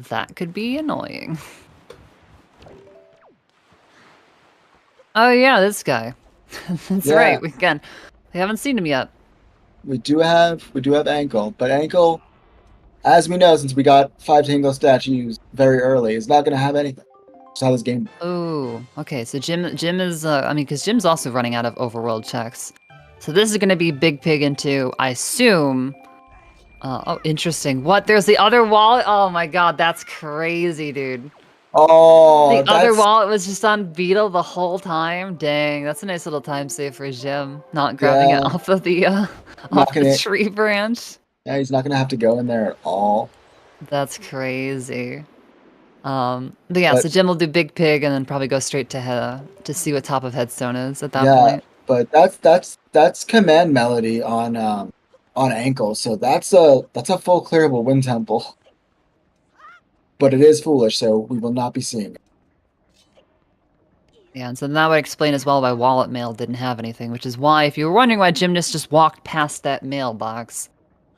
That could be annoying. Oh yeah, this guy. That's right. We haven't seen him yet. We do have ankle, but ankle as we know, since we got 5 Tingle statues very early, is not going to have anything. That's how this game. Oh, okay. So Jim is, I mean, because Jim's also running out of overworld checks. So this is going to be Big Pig into, I assume. Oh, interesting. What? There's the other wallet? Oh my god, that's crazy, dude. Oh, The other wallet was just on Beetle the whole time? Dang, that's a nice little time save for Jim. Not grabbing it Yeah. off of the, off the tree branch. Yeah, he's not going to have to go in there at all. That's crazy. But yeah, so Jim will do Big Pig and then probably go straight to see what top of Headstone is at that point. But that's command melody on ankle, so that's a full clearable wind temple. But it is foolish, so we will not be seeing it. Yeah, and so that would explain as well why Wallet Mail didn't have anything, which is why, if you were wondering why Gymnast just walked past that mailbox,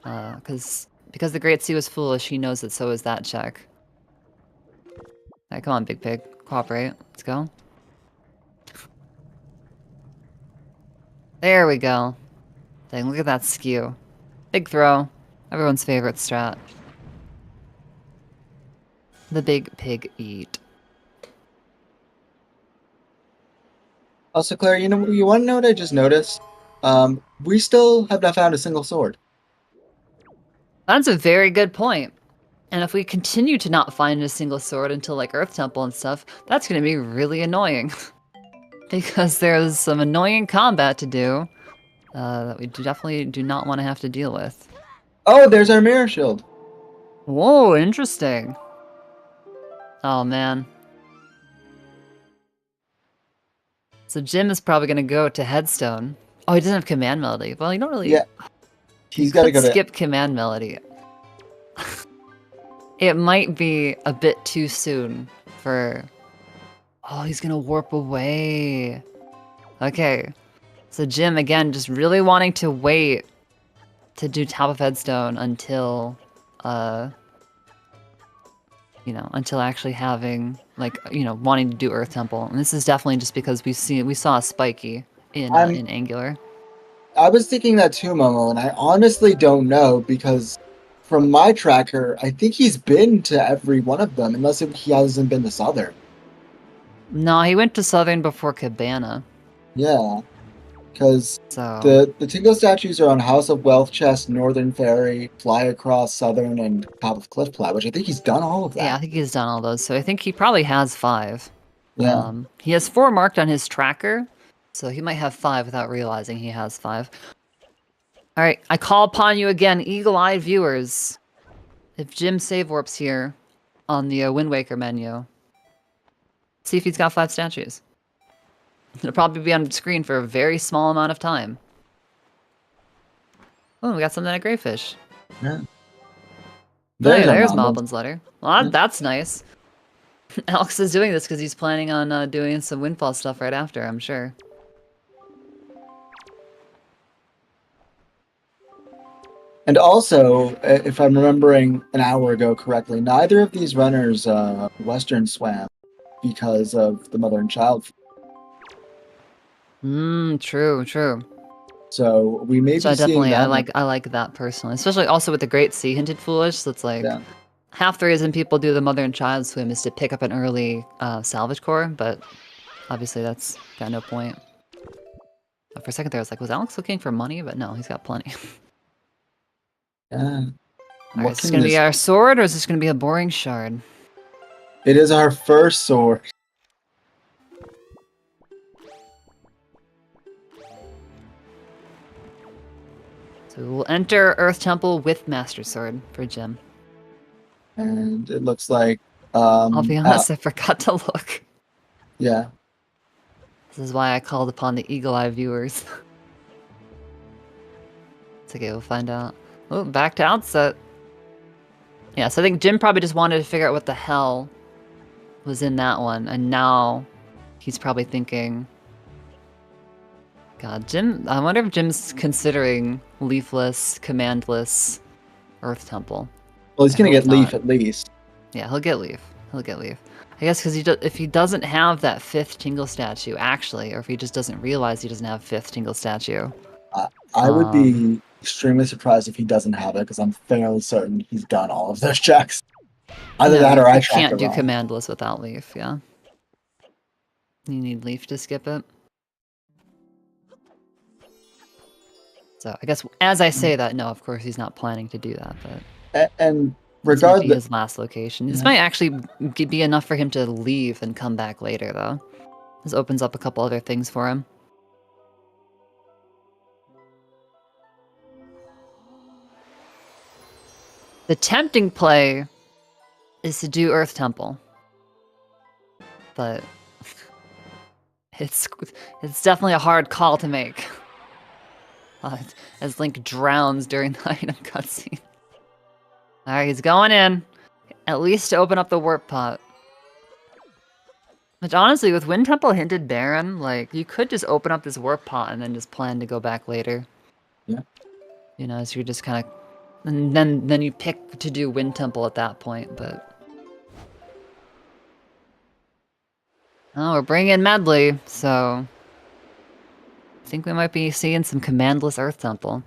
because the Great Sea was foolish, he knows that so is that check. Alright, come on, Big Pig. Cooperate. Let's go. There we go. Dang, look at that skew. Big throw. Everyone's favorite strat. The Big Pig eat. Also, Claire, you want to know what I just noticed? We still have not found a single sword. That's a very good point. And if we continue to not find a single sword until like Earth Temple and stuff, that's going to be really annoying. Because there's some annoying combat to do that we definitely do not want to have to deal with. Oh, there's our mirror shield. Whoa, interesting. Oh, man. So Jim is probably going to go to Headstone. Oh, he doesn't have Command Melody. Well, you don't really... Yeah. He's got to go to... skip Command Melody. It might be a bit too soon for... Oh, he's going to warp away. Okay. So Jim, again, just really wanting to wait to do top of Headstone until... until actually having, like, wanting to do Earth Temple. And this is definitely just because we saw a Spiky in Angular. I was thinking that too, Momo, and I honestly don't know because from my tracker, I think he's been to every one of them, unless he hasn't been to Southern. No, he went to Southern before Cabana. Yeah, because so... the Tingle statues are on House of Wealth Chest, Northern Ferry, Fly Across, Southern, and Top of Cliff Plat, which I think he's done all of that. Yeah, I think he's done all those, so I think he probably has 5. Yeah. He has 4 marked on his tracker, so he might have 5 without realizing he has 5. Alright, I call upon you again, eagle-eyed viewers. If Jim save warps here on the Wind Waker menu, see if he's got 5 statues. It'll probably be on screen for a very small amount of time. Oh, we got something at Greyfish. Yeah. There's Moblin's letter. Well, that's nice. Alex is doing this because he's planning on doing some Windfall stuff right after, I'm sure. And also, if I'm remembering an hour ago correctly, neither of these runners Western swam because of the mother and child. True. So we may be seeing definitely, that. I like that personally, especially also with the Great Sea hinted foolish. So it's like half the reason people do the mother and child swim is to pick up an early salvage core, but obviously that's got no point. But for a second there, I was like, was Alex looking for money? But no, he's got plenty. Yeah. Alright, is this gonna be our sword, or is this gonna be a boring shard? It is our first sword. So we'll enter Earth Temple with Master Sword for Jim. And it looks like... I'll be honest, I forgot to look. Yeah. This is why I called upon the eagle-eye viewers. It's okay, we'll find out. Oh, back to outset. Yeah, so I think Jim probably just wanted to figure out what the hell was in that one, and now he's probably thinking... God, Jim... I wonder if Jim's considering leafless, commandless Earth Temple. Well, he's going to get leaf at least. Yeah, he'll get leaf. I guess because if he doesn't have that 5th Tingle statue, actually, or if he just doesn't realize he doesn't have 5th Tingle statue... I would be extremely surprised if he doesn't have it, because I'm fairly certain he's done all of those checks. Either No, that or I you tracked can't it do wrong. commandless without leaf, yeah. You need leaf to skip it. So I guess as I say that, no, of course he's not planning to do that, but And this might be regardless, his last location. This Yeah. might actually be enough for him to leave and come back later, though. This opens up a couple other things for him. The tempting play is to do Earth Temple, but it's definitely a hard call to make. As Link drowns during the item cutscene. Alright, he's going in. At least to open up the warp pot. Which honestly, with Wind Temple hinted barren, like, you could just open up this warp pot and then just plan to go back later. Yeah. You know, so you're just kind of... And then you pick to do Wind Temple at that point, but... Oh, we're bringing in Medley, so... I think we might be seeing some commandless Earth Temple.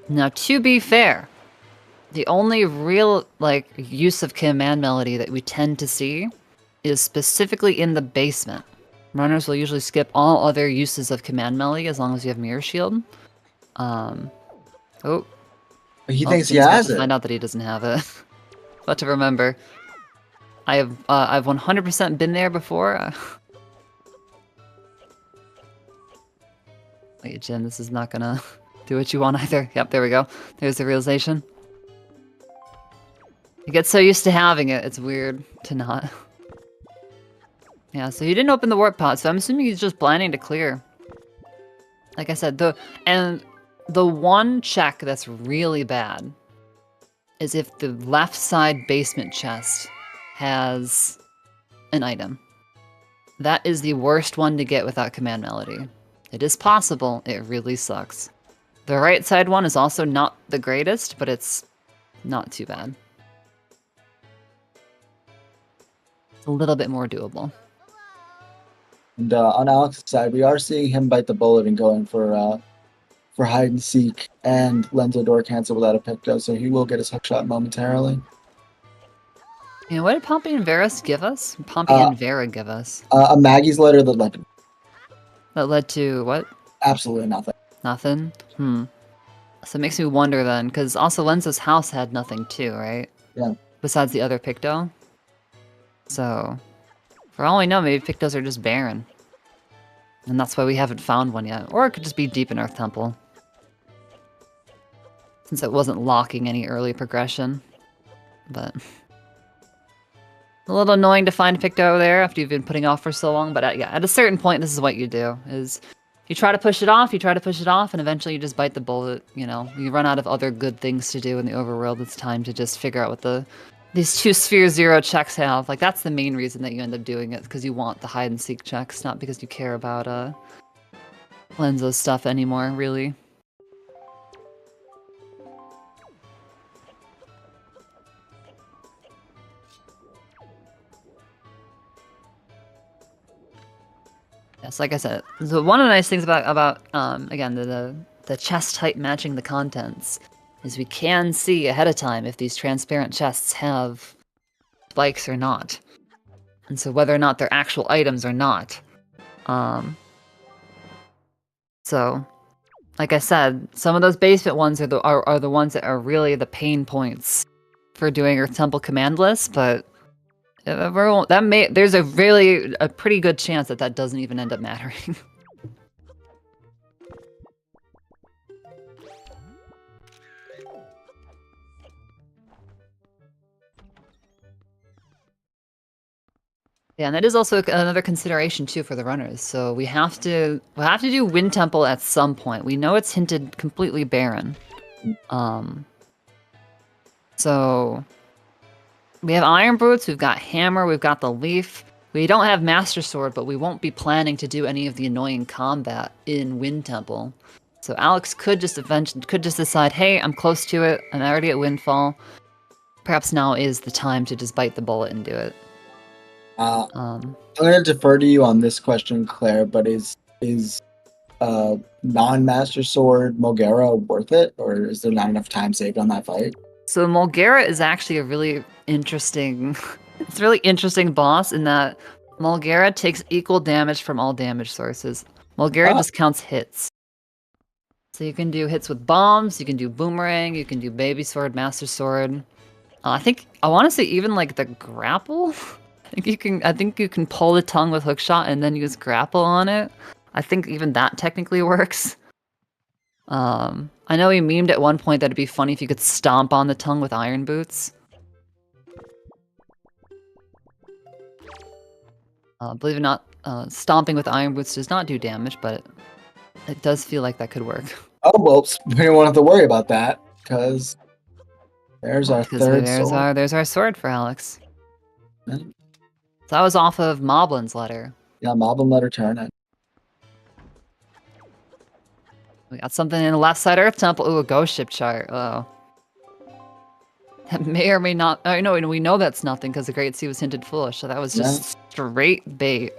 Now, to be fair, the only real, like, use of command melody that we tend to see is specifically in the basement. Runners will usually skip all other uses of command melody as long as you have Mirror Shield. Oh. he thinks he Jim's about has to it. find out that he doesn't have it. But to remember, I've 100% been there before. Wait, Jim, this is not gonna do what you want either. Yep, there we go. There's the realization. You get so used to having it, it's weird to not. Yeah, so he didn't open the warp pod, so I'm assuming he's just planning to clear. Like I said, the one check that's really bad is if the left side basement chest has an item. That is the worst one to get without command melody. It is possible, it really sucks. The right side one is also not the greatest, but it's not too bad. It's a little bit more doable. And on Alex's side, we are seeing him bite the bullet and going for hide and seek and Lenzo door cancel without a picto, so he will get his hook shot momentarily. And what did Pompey and Vera give us? Pompey and Vera give us? A Maggie's letter that led to That led to what? absolutely nothing. Nothing? So it makes me wonder then, because also Lenzo's house had nothing too, right? Yeah. Besides the other Picto. So, for all we know, maybe Pictos are just barren. And that's why we haven't found one yet. Or it could just be deep in Earth Temple. Since it wasn't locking any early progression. But... a little annoying to find a Picto there after you've been putting off for so long, but yeah, at a certain point, this is what you do, is you try to push it off, and eventually you just bite the bullet, you know? You run out of other good things to do in the overworld, it's time to just figure out what these two Sphere Zero checks have. Like, that's the main reason that you end up doing it, because you want the hide-and-seek checks, not because you care about, Lenzo's stuff anymore, really. Yes, like I said, so one of the nice things about again the chest type matching the contents is we can see ahead of time if these transparent chests have spikes or not, and so whether or not they're actual items or not. So, like I said, some of those basement ones are the ones that are really the pain points for doing Earth Temple commandless, but. There's a pretty good chance that doesn't even end up mattering. Yeah, and that is also another consideration too for the runners. So we'll have to do Wind Temple at some point. We know it's hinted completely barren. So we have Iron Boots, we've got Hammer, we've got the Leaf. We don't have Master Sword, but we won't be planning to do any of the annoying combat in Wind Temple. So Alex could just decide, hey, I'm close to it, I'm already at Windfall. Perhaps now is the time to just bite the bullet and do it. I'm going to defer to you on this question, Claire, but is non-Master Sword Mulgara worth it, or is there not enough time saved on that fight? So Mulgara is actually a really interesting, it's a really interesting boss in that Mulgara takes equal damage from all damage sources. Mulgara just counts hits. So you can do hits with bombs, you can do boomerang, you can do baby sword, master sword. I want to say even like the grapple. I think you can pull the tongue with hookshot and then use grapple on it. I think even that technically works. I know he memed at one point that it'd be funny if you could stomp on the tongue with iron boots. Believe it or not, stomping with iron boots does not do damage, but it does feel like that could work. Oh, well, we don't want to have to worry about that, because there's our third sword. There's our sword for Alex. Yeah. So that was off of Moblin's letter. Yeah, Moblin let her turn it. We got something in the left side Earth Temple. Ooh, a ghost ship chart. Oh. That may or may not... Oh, no, we know that's nothing because the Great Sea was hinted foolish, so that was just straight bait.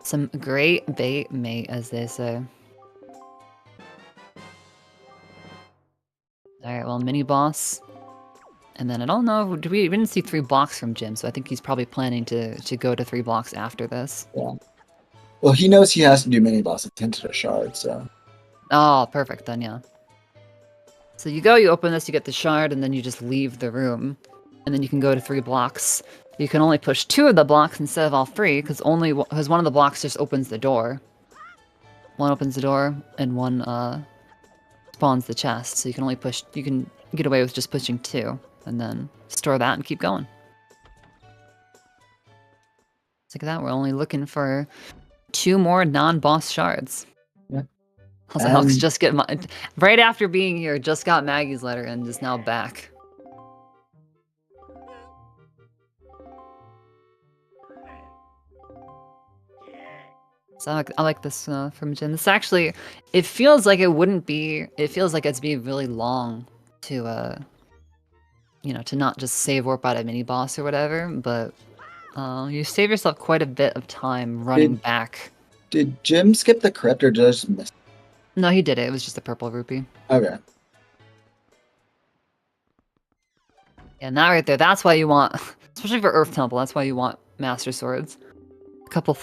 Some great bait, mate, as they say. Alright, well, mini-boss. And then I don't know, we didn't see 3 blocks from Jim, so I think he's probably planning to go to 3 blocks after this. Yeah. Well, he knows he has to do mini-boss. It's hinted a shard, so... Oh, perfect, then, yeah. So you go, you open this, you get the shard, and then you just leave the room. And then you can go to 3 blocks. You can only push 2 of the blocks instead of all 3, because one of the blocks just opens the door. One opens the door, and one spawns the chest. So you can get away with just pushing 2, and then store that and keep going. Just like that, we're only looking for 2 more non-boss shards. Yeah. Also, Alex just right after being here, just got Maggie's letter and is now back. So I like this from Jin. This actually, it feels like it's being really long to, to not just save warp out a mini boss or whatever, but you save yourself quite a bit of time running back. Did Jim skip the crypt or just miss? No, he did it. It was just a purple rupee. Okay. Yeah, that right there. That's why you want, especially for Earth Temple. That's why you want Master Swords. A couple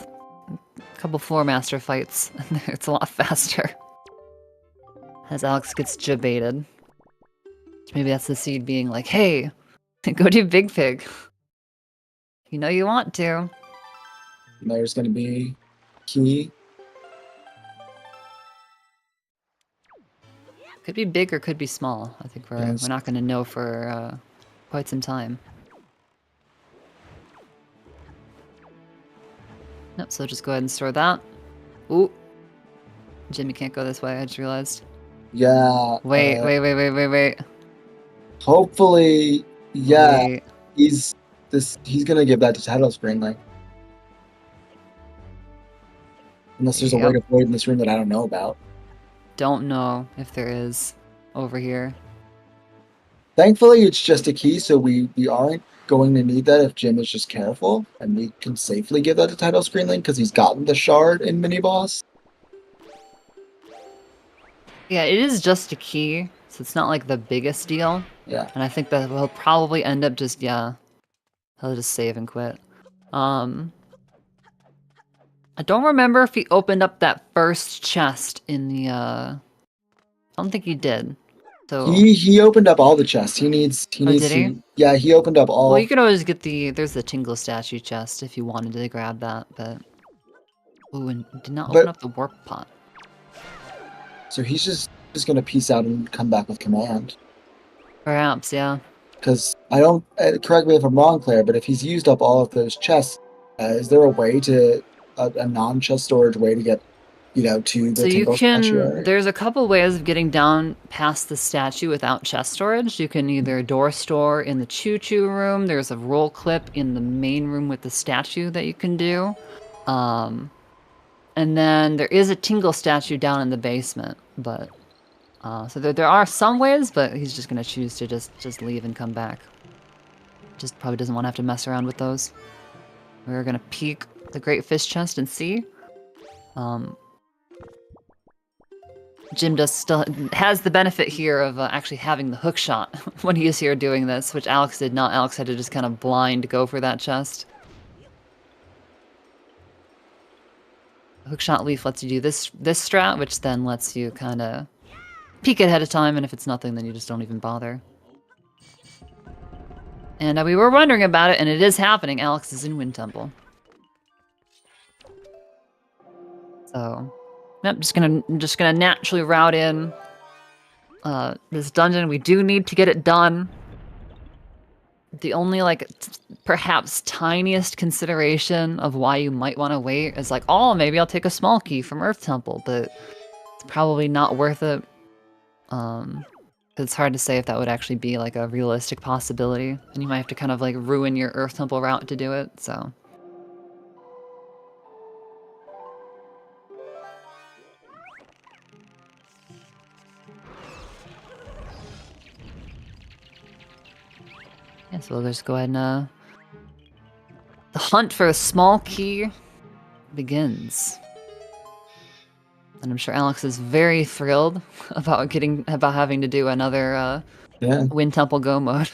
Floor Master fights. It's a lot faster. As Alex gets jabaited. Maybe that's the seed being like, "Hey, go do Big Pig. You know you want to." There's going to be key. Could be big or could be small. I think we're not going to know for quite some time. Nope, so just go ahead and store that. Ooh. Jimmy can't go this way, I just realized. Yeah. Wait. Hopefully, yeah. Wait. He's going to give that to Title Spring, like. Unless there's a way to avoid in this room that I don't know about. Don't know if there is over here. Thankfully, it's just a key, so we aren't going to need that if Jim is just careful, and we can safely give that to Title Screen Link because he's gotten the shard in Mini Boss. Yeah, it is just a key, so it's not like the biggest deal. Yeah. And I think that he'll probably end up just, he'll just save and quit. I don't remember if he opened up that first chest in the, I don't think he did. So he opened up all the chests. He needs did he? Yeah, he opened up all. Well, you could always get there's the Tingle statue chest if you wanted to grab that, but ooh, and did not open up the warp pot. So he's just gonna peace out and come back with command. Perhaps, yeah. Because I don't correct me if I'm wrong, Claire, but if he's used up all of those chests, is there a way to a non-chest storage way to get to the Tingle statue? There's a couple ways of getting down past the statue without chest storage. You can either door store in the choo-choo room. There's a roll clip in the main room with the statue that you can do. And then there is a Tingle statue down in the basement. But so there are some ways, but he's just going to choose to just leave and come back. Just probably doesn't want to have to mess around with those. We're going to peek the Great Fish chest and see. Jim just still has the benefit here of actually having the hook shot when he is here doing this, which Alex did not. Alex had to just kind of blind go for that chest. Hookshot leaf lets you do this strat, which then lets you kind of peek ahead of time, and if it's nothing, then you just don't even bother. And we were wondering about it, and it is happening. Alex is in Wind Temple. So, yep, just gonna naturally route in this dungeon. We do need to get it done. The only, like, perhaps tiniest consideration of why you might want to wait is like, oh, maybe I'll take a small key from Earth Temple, but it's probably not worth it. It's hard to say if that would actually be, like, a realistic possibility, and you might have to kind of, like, ruin your Earth Temple route to do it, so. Yeah, so we'll just go ahead and, the hunt for a small key begins. And I'm sure Alex is very thrilled about having to do another Wind Temple Go mode.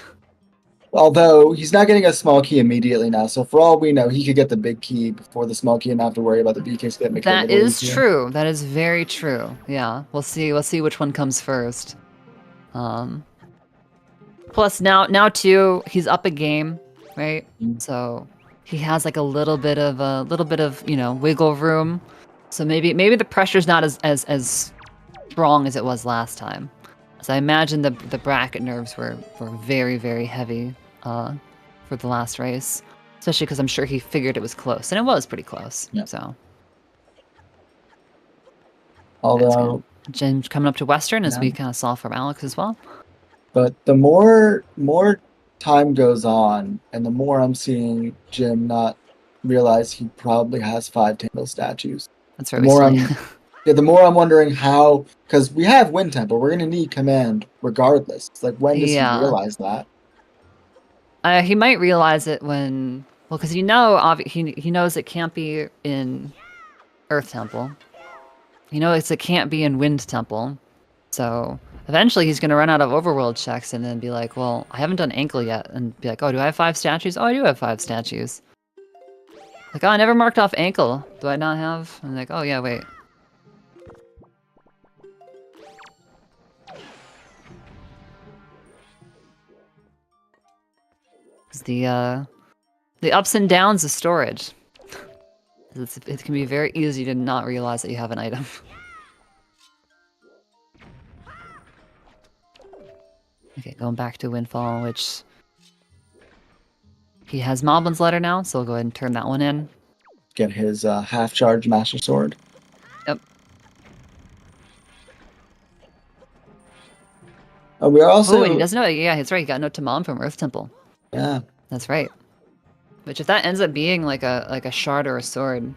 Although he's not getting a small key immediately now, so for all we know, he could get the big key before the small key and not have to worry about the BK skip. That is true. That is very true. Yeah, we'll see. We'll see which one comes first. Plus now too, he's up a game, right? So he has like a little bit of wiggle room. So maybe the pressure's not as strong as it was last time. So I imagine the bracket nerves were very, very heavy for the last race, especially because I'm sure he figured it was close, and it was pretty close. Yeah. So. Although Jim's coming up to Western, as we kind of saw from Alex as well. But the more time goes on, and the more I'm seeing Jim not realize he probably has 5 Tangle statues. That's right. The more I'm wondering how, because we have Wind Temple, we're gonna need command regardless. It's like, when does he realize that? He might realize it when, well, because he knows it can't be in Earth Temple. He knows it can't be in Wind Temple. So eventually he's gonna run out of overworld checks and then be like, well, I haven't done ankle yet, and be like, oh, do I have 5 statues? Oh, I do have 5 statues. Like, oh, I never marked off ankle. Do I not have? I'm like, oh yeah, wait. The ups and downs of storage. It can be very easy to not realize that you have an item. Okay, going back to Windfall, which he has Moblin's letter now, so we'll go ahead and turn that one in. Get his half-charged Master Sword. Yep. We are also. Oh, and he doesn't know. Yeah, that's right. He got a note to Mom from Earth Temple. Yeah. That's right. Which, if that ends up being like a shard or a sword,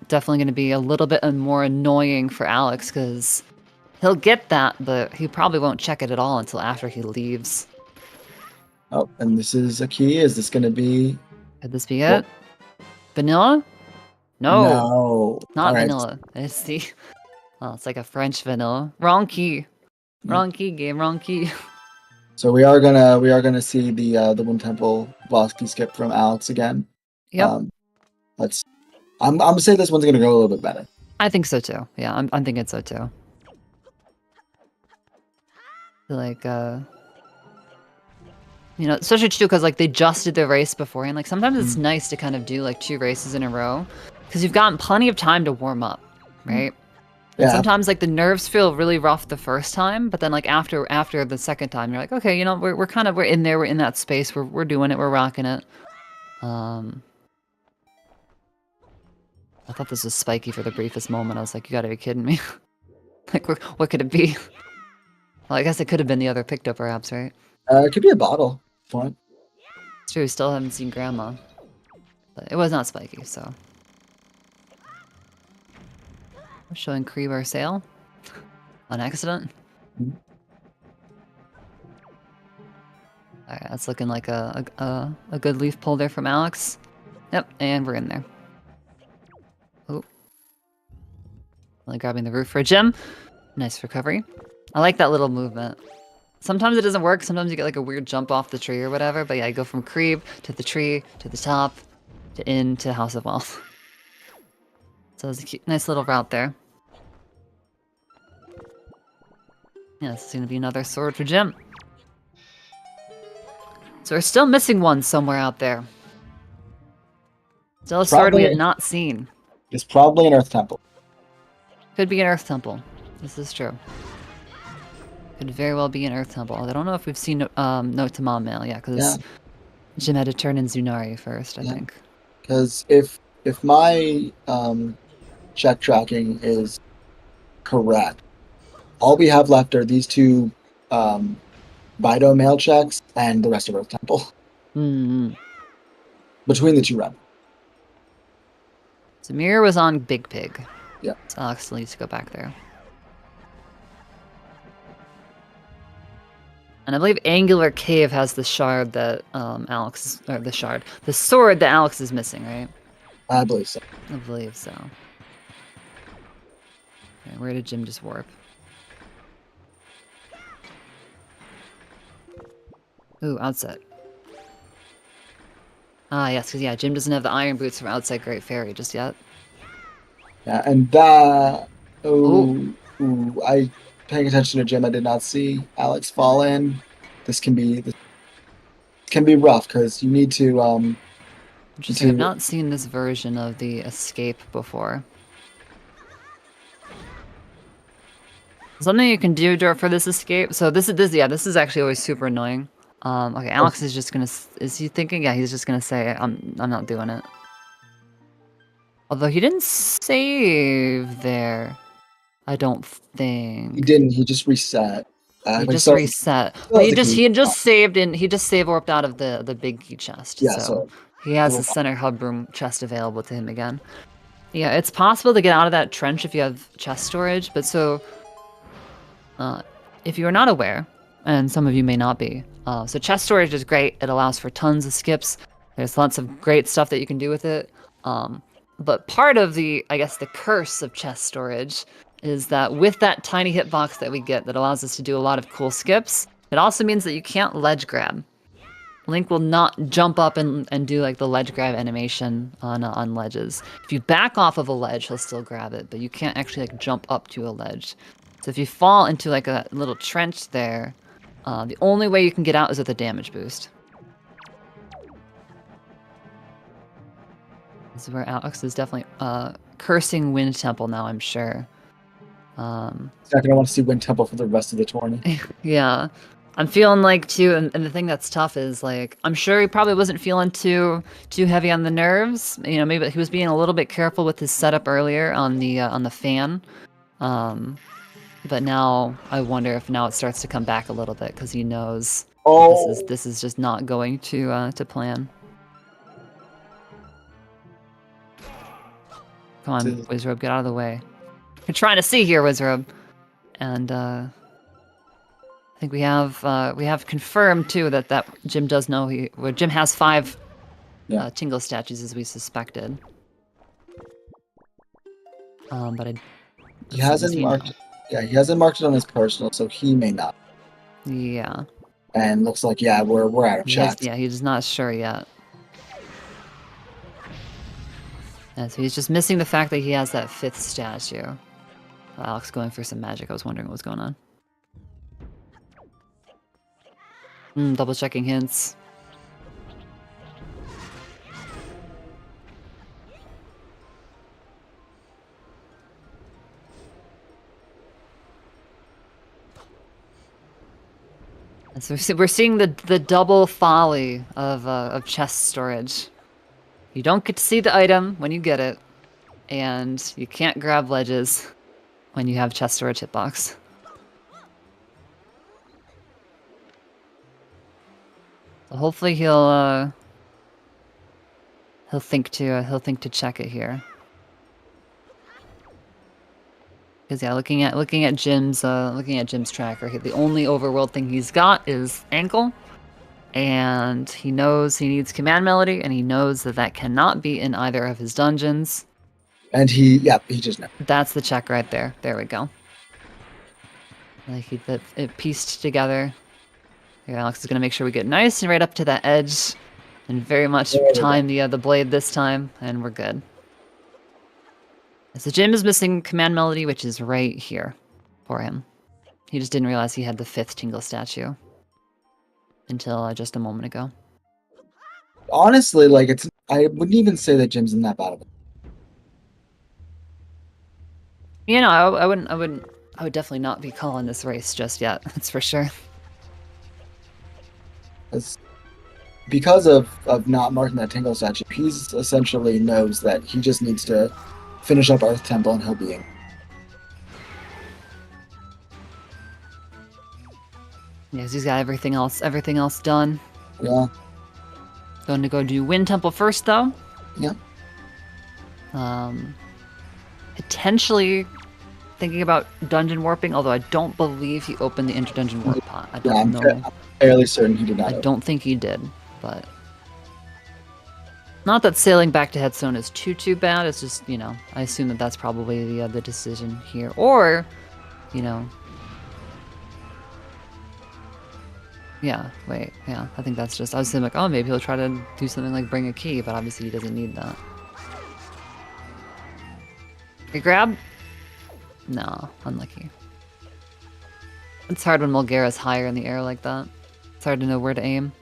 definitely going to be a little bit more annoying for Alex, because he'll get that, but he probably won't check it at all until after he leaves. Oh, and this is a key. Is this going to be? Could this be it? Vanilla? No. No. Not vanilla. It's the. Oh, it's like a French vanilla. Wrong key. Wrong key, game. Wrong key. So we are gonna see the Wind Temple boss key skip from Alex again. Yep. I'm gonna say this one's gonna go a little bit better. I think so too. Yeah, I'm thinking so too. Like especially too because like they just did the race beforehand. Like sometimes it's nice to kind of do like 2 races in a row because you've gotten plenty of time to warm up, right? And sometimes like the nerves feel really rough the first time, but then like after the second time, you're like, okay, we're in there, we're in that space, we're doing it, we're rocking it. I thought this was spiky for the briefest moment. I was like, you gotta be kidding me. Like, what could it be? Well, I guess it could have been the other picto, perhaps, right? It could be a bottle. Fine. It's true, we still haven't seen Grandma. But it was not spiky, so. We're showing Creebar sale. On accident. Alright, that's looking like a good leaf pull there from Alex. Yep, and we're in there. Oh. Really grabbing the roof for a gym. Nice recovery. I like that little movement. Sometimes it doesn't work. Sometimes you get like a weird jump off the tree or whatever. But yeah, I go from creep to the tree to the top to inn to House of Wealth. So it's a cute, nice little route there. Yeah, this is going to be another sword for Jim. So we're still missing one somewhere out there. Still a sword we have not seen. It's probably an Earth Temple. Could be an Earth Temple. This is true. Could very well be an Earth Temple. I don't know if we've seen Note to Mom Mail yet, because Jim had to turn in Zunari first, I think. Because if my check tracking is correct, all we have left are these two Bido mail checks and the rest of Earth Temple. Mm-hmm. Between the two run. So Mirror was on Big Pig. Yeah. So Alex still needs to go back there. And I believe Angular Cave has the shard that the sword that Alex is missing, right? I believe so. I believe so. Okay, where did Jim just warp? Ooh, outset. Ah, yes, because Jim doesn't have the iron boots from outside Great Fairy just yet. Yeah, and that... I paying attention to Jim, I did not see Alex fall in. This can be rough, because you need to... Interesting, I've not seen this version of the escape before. Something you can do for this escape. So this is actually always super annoying. Okay, Alex is just gonna. Is he thinking? Yeah, he's just gonna say, "I'm not doing it." Although he didn't save there, I don't think. He didn't. He just reset. He just reset. But he just saved and he just save warped out of the big key chest. Yeah, so he has the center hub room chest available to him again. Yeah, it's possible to get out of that trench if you have chest storage, but so if you're not aware, and some of you may not be, so chest storage is great. It allows for tons of skips. There's lots of great stuff that you can do with it. But part of the curse of chest storage is that with that tiny hitbox that we get that allows us to do a lot of cool skips, it also means that you can't ledge grab. Link will not jump up and do like the ledge grab animation on ledges. If you back off of a ledge, he'll still grab it, but you can't actually like jump up to a ledge. So if you fall into like a little trench there, the only way you can get out is with a damage boost. This is where Alex is definitely cursing Wind Temple now, I'm sure. He's not gonna want to see Wind Temple for the rest of the tournament. Yeah. I'm feeling like too, and the thing that's tough is like, I'm sure he probably wasn't feeling too heavy on the nerves. You know, maybe he was being a little bit careful with his setup earlier on the fan. But now I wonder if now it starts to come back a little bit because he knows this is just not going to plan. Come on, Wizrobe, get out of the way. You're trying to see here, Wizrobe. And I think we have confirmed too that Jim does know Jim has 5 Tingle statues as we suspected. But he hasn't marked. Yeah, he hasn't marked it on his personal, so he may not. Yeah. And looks like we're out of chat. He's not sure yet. And so he's just missing the fact that he has that 5th statue. Alex going for some magic. I was wondering what was going on. Double checking hints. And so we're seeing the double folly of chest storage. You don't get to see the item when you get it, and you can't grab ledges when you have chest storage hitbox. So hopefully he'll think to check it here. Because looking at Jim's tracker, the only overworld thing he's got is ankle, and he knows he needs command melody, and he knows that cannot be in either of his dungeons. And he just never. That's the check right there. There we go. Like it pieced together. Here, Alex is gonna make sure we get nice and right up to that edge, and very much There we go. time the blade this time, and we're good. So Jim is missing command melody, which is right here for him. He just didn't realize he had the 5th Tingle statue until just a moment ago. Honestly, like I wouldn't even say that Jim's in that bad of it. You know, I would definitely not be calling this race just yet. That's for sure. Because of not marking that Tingle statue, he's essentially knows that he just needs to finish up Earth Temple and he'll be in. Yes, he's got everything else done. Yeah. Going to go do Wind Temple first, though. Yeah. Potentially thinking about dungeon warping, although I don't believe he opened the inter-dungeon warp pot. I don't know. I'm fairly certain he did not. I don't think he did, but not that sailing back to Headstone is too bad. It's just, you know, I assume that that's probably the decision here, or, you know. Yeah, wait, yeah, I think that's just, I was thinking like, oh, maybe he'll try to do something like bring a key, but obviously he doesn't need that. Hey, grab? No, unlucky. It's hard when Mulgara's higher in the air like that. It's hard to know where to aim.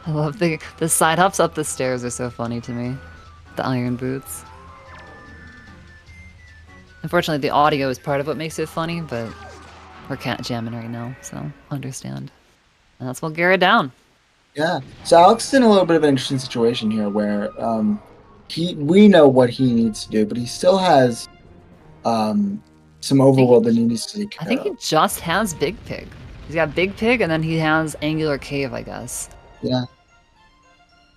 I love the side hops up the stairs are so funny to me. The iron boots. Unfortunately, the audio is part of what makes it funny, but we're cat jamming right now, so understand. And that's Mulgara down. Yeah. So Alex is in a little bit of an interesting situation here where we know what he needs to do, but he still has some overworld that he needs to take care I think he just has Big Pig. He's got Big Pig, and then he has Angular Cave, I guess. Yeah.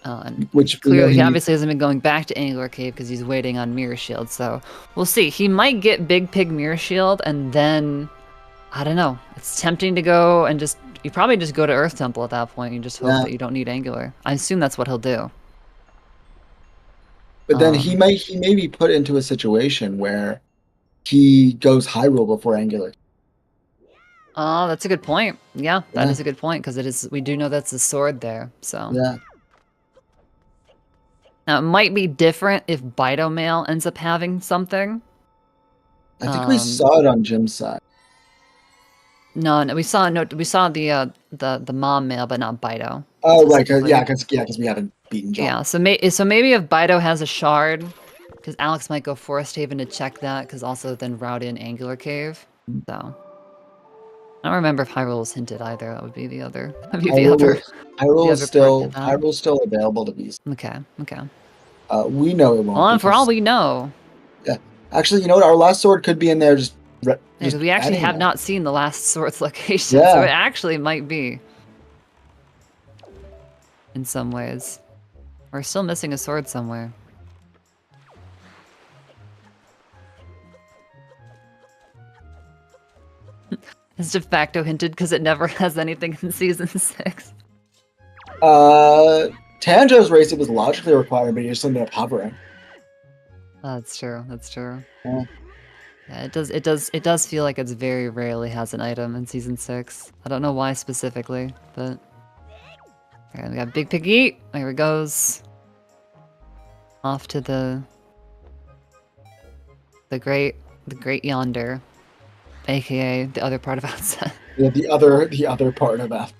And which clearly he obviously hasn't been going back to Angular Cave because he's waiting on Mirror Shield, so we'll see. He might get Big Pig Mirror Shield, and then, I don't know. It's tempting to go and just, you probably just go to Earth Temple at that point and just hope that you don't need Angular. I assume that's what he'll do. But then he may be put into a situation where he goes Hyrule before Angular. Oh, that's a good point. Yeah, that is a good point, because it is, we do know that's a sword there, so. Yeah. Now, it might be different if Bitomale ends up having something. I think we saw it on Jim's side. No, we saw the mom male, but not Bito. Oh, right, because we haven't beaten John. Yeah, so maybe if Bito has a shard, because Alex might go Forest Haven to check that, because also then route in Angular Cave. So I don't remember if Hyrule was hinted either. That would be the other. Hyrule's still available to be. Okay. We know it won't. Well, and for all we know. Yeah. Actually, you know what? Our last sword could be in there. Because we actually have not seen the last sword's location, so it actually might be. In some ways. We're still missing a sword somewhere. It's de facto hinted because it never has anything in Season 6. Tanjo's race, it was logically required, but he just ended up hovering. That's true. Yeah. Yeah, it does feel like it's very rarely has an item in Season 6. I don't know why specifically, but... Alright, we got Big Piggy. There it goes. Off to the great yonder. AKA the other part of Outset. Yeah, the other part of that.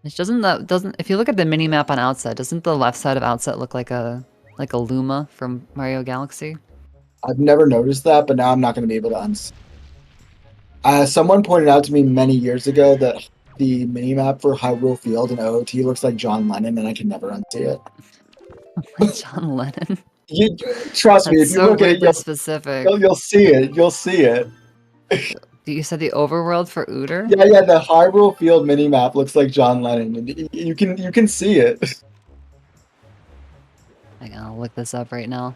Which doesn't if you look at the mini map on Outset, doesn't the left side of Outset look like a Luma from Mario Galaxy? I've never noticed that, but now I'm not going to be able to unsee. Someone pointed out to me many years ago that the minimap for Hyrule Field in OOT looks like John Lennon, and I can never unsee it. John Lennon? Trust me, if you look at it, you'll see it. You'll see it. You said the overworld for Uter? Yeah, the Hyrule Field minimap looks like John Lennon, and you can see it. Hang on, I'll look this up right now.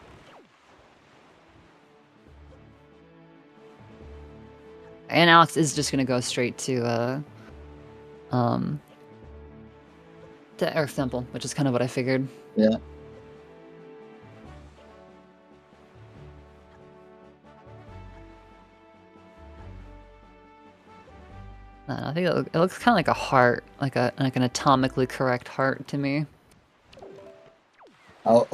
And Alex is just gonna go straight to to Earth Temple, which is kind of what I figured. Yeah. I think it looks kind of like a heart, like an atomically correct heart to me. Oh.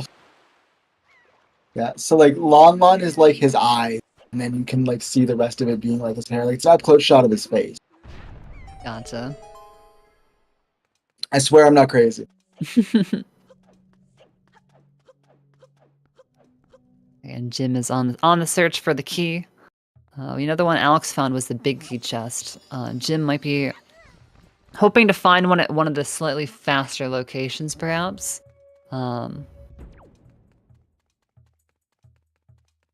Yeah. So like Lon Lon is like his eyes, and then you can like see the rest of it being like his hair. Like it's not a close shot of his face. Gotcha. I swear I'm not crazy. And Jim is on the search for the key. The one Alex found was the big key chest. Jim might be hoping to find one at one of the slightly faster locations, perhaps. No,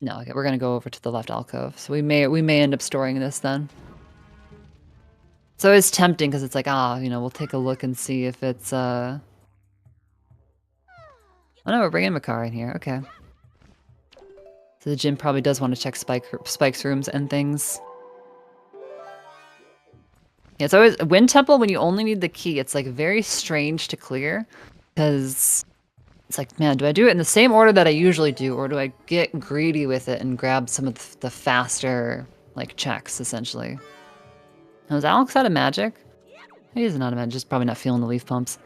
okay, we're gonna go over to the left alcove. So we may end up storing this then. So it's tempting because it's like, we'll take a look and see if it's Oh no, we're bringing Makar in here. Okay. So the gym probably does want to check Spike's rooms and things. Yeah, it's always Wind Temple when you only need the key. It's like very strange to clear because it's like, man, do I do it in the same order that I usually do, or do I get greedy with it and grab some of the faster like checks essentially? Now, is Alex out of magic? He's not a magic, just probably not feeling the leaf pumps.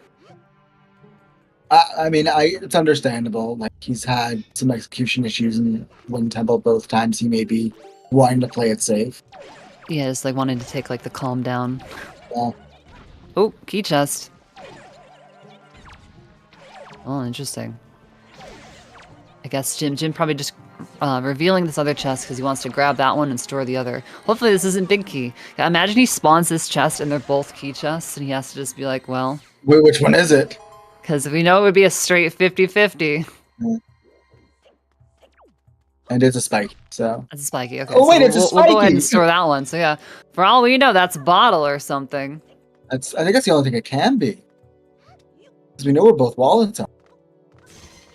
I mean, it's understandable. Like he's had some execution issues in Wind Temple both times. He may be wanting to play it safe. Yeah, just like wanting to take like the calm down. Yeah. Oh, key chest. Oh, interesting. I guess Jim probably just revealing this other chest because he wants to grab that one and store the other. Hopefully this isn't big key. Yeah, imagine he spawns this chest and they're both key chests and he has to just be like, well... Wait, which one is it? Because we know it would be a straight 50-50. Yeah. And it's a Spike, so... That's a Spiky, okay. Oh, wait, so it's a Spiky! We'll go ahead and store that one. So yeah, for all we know, that's bottle or something. I think that's the only thing it can be. Because we know where both wallets are.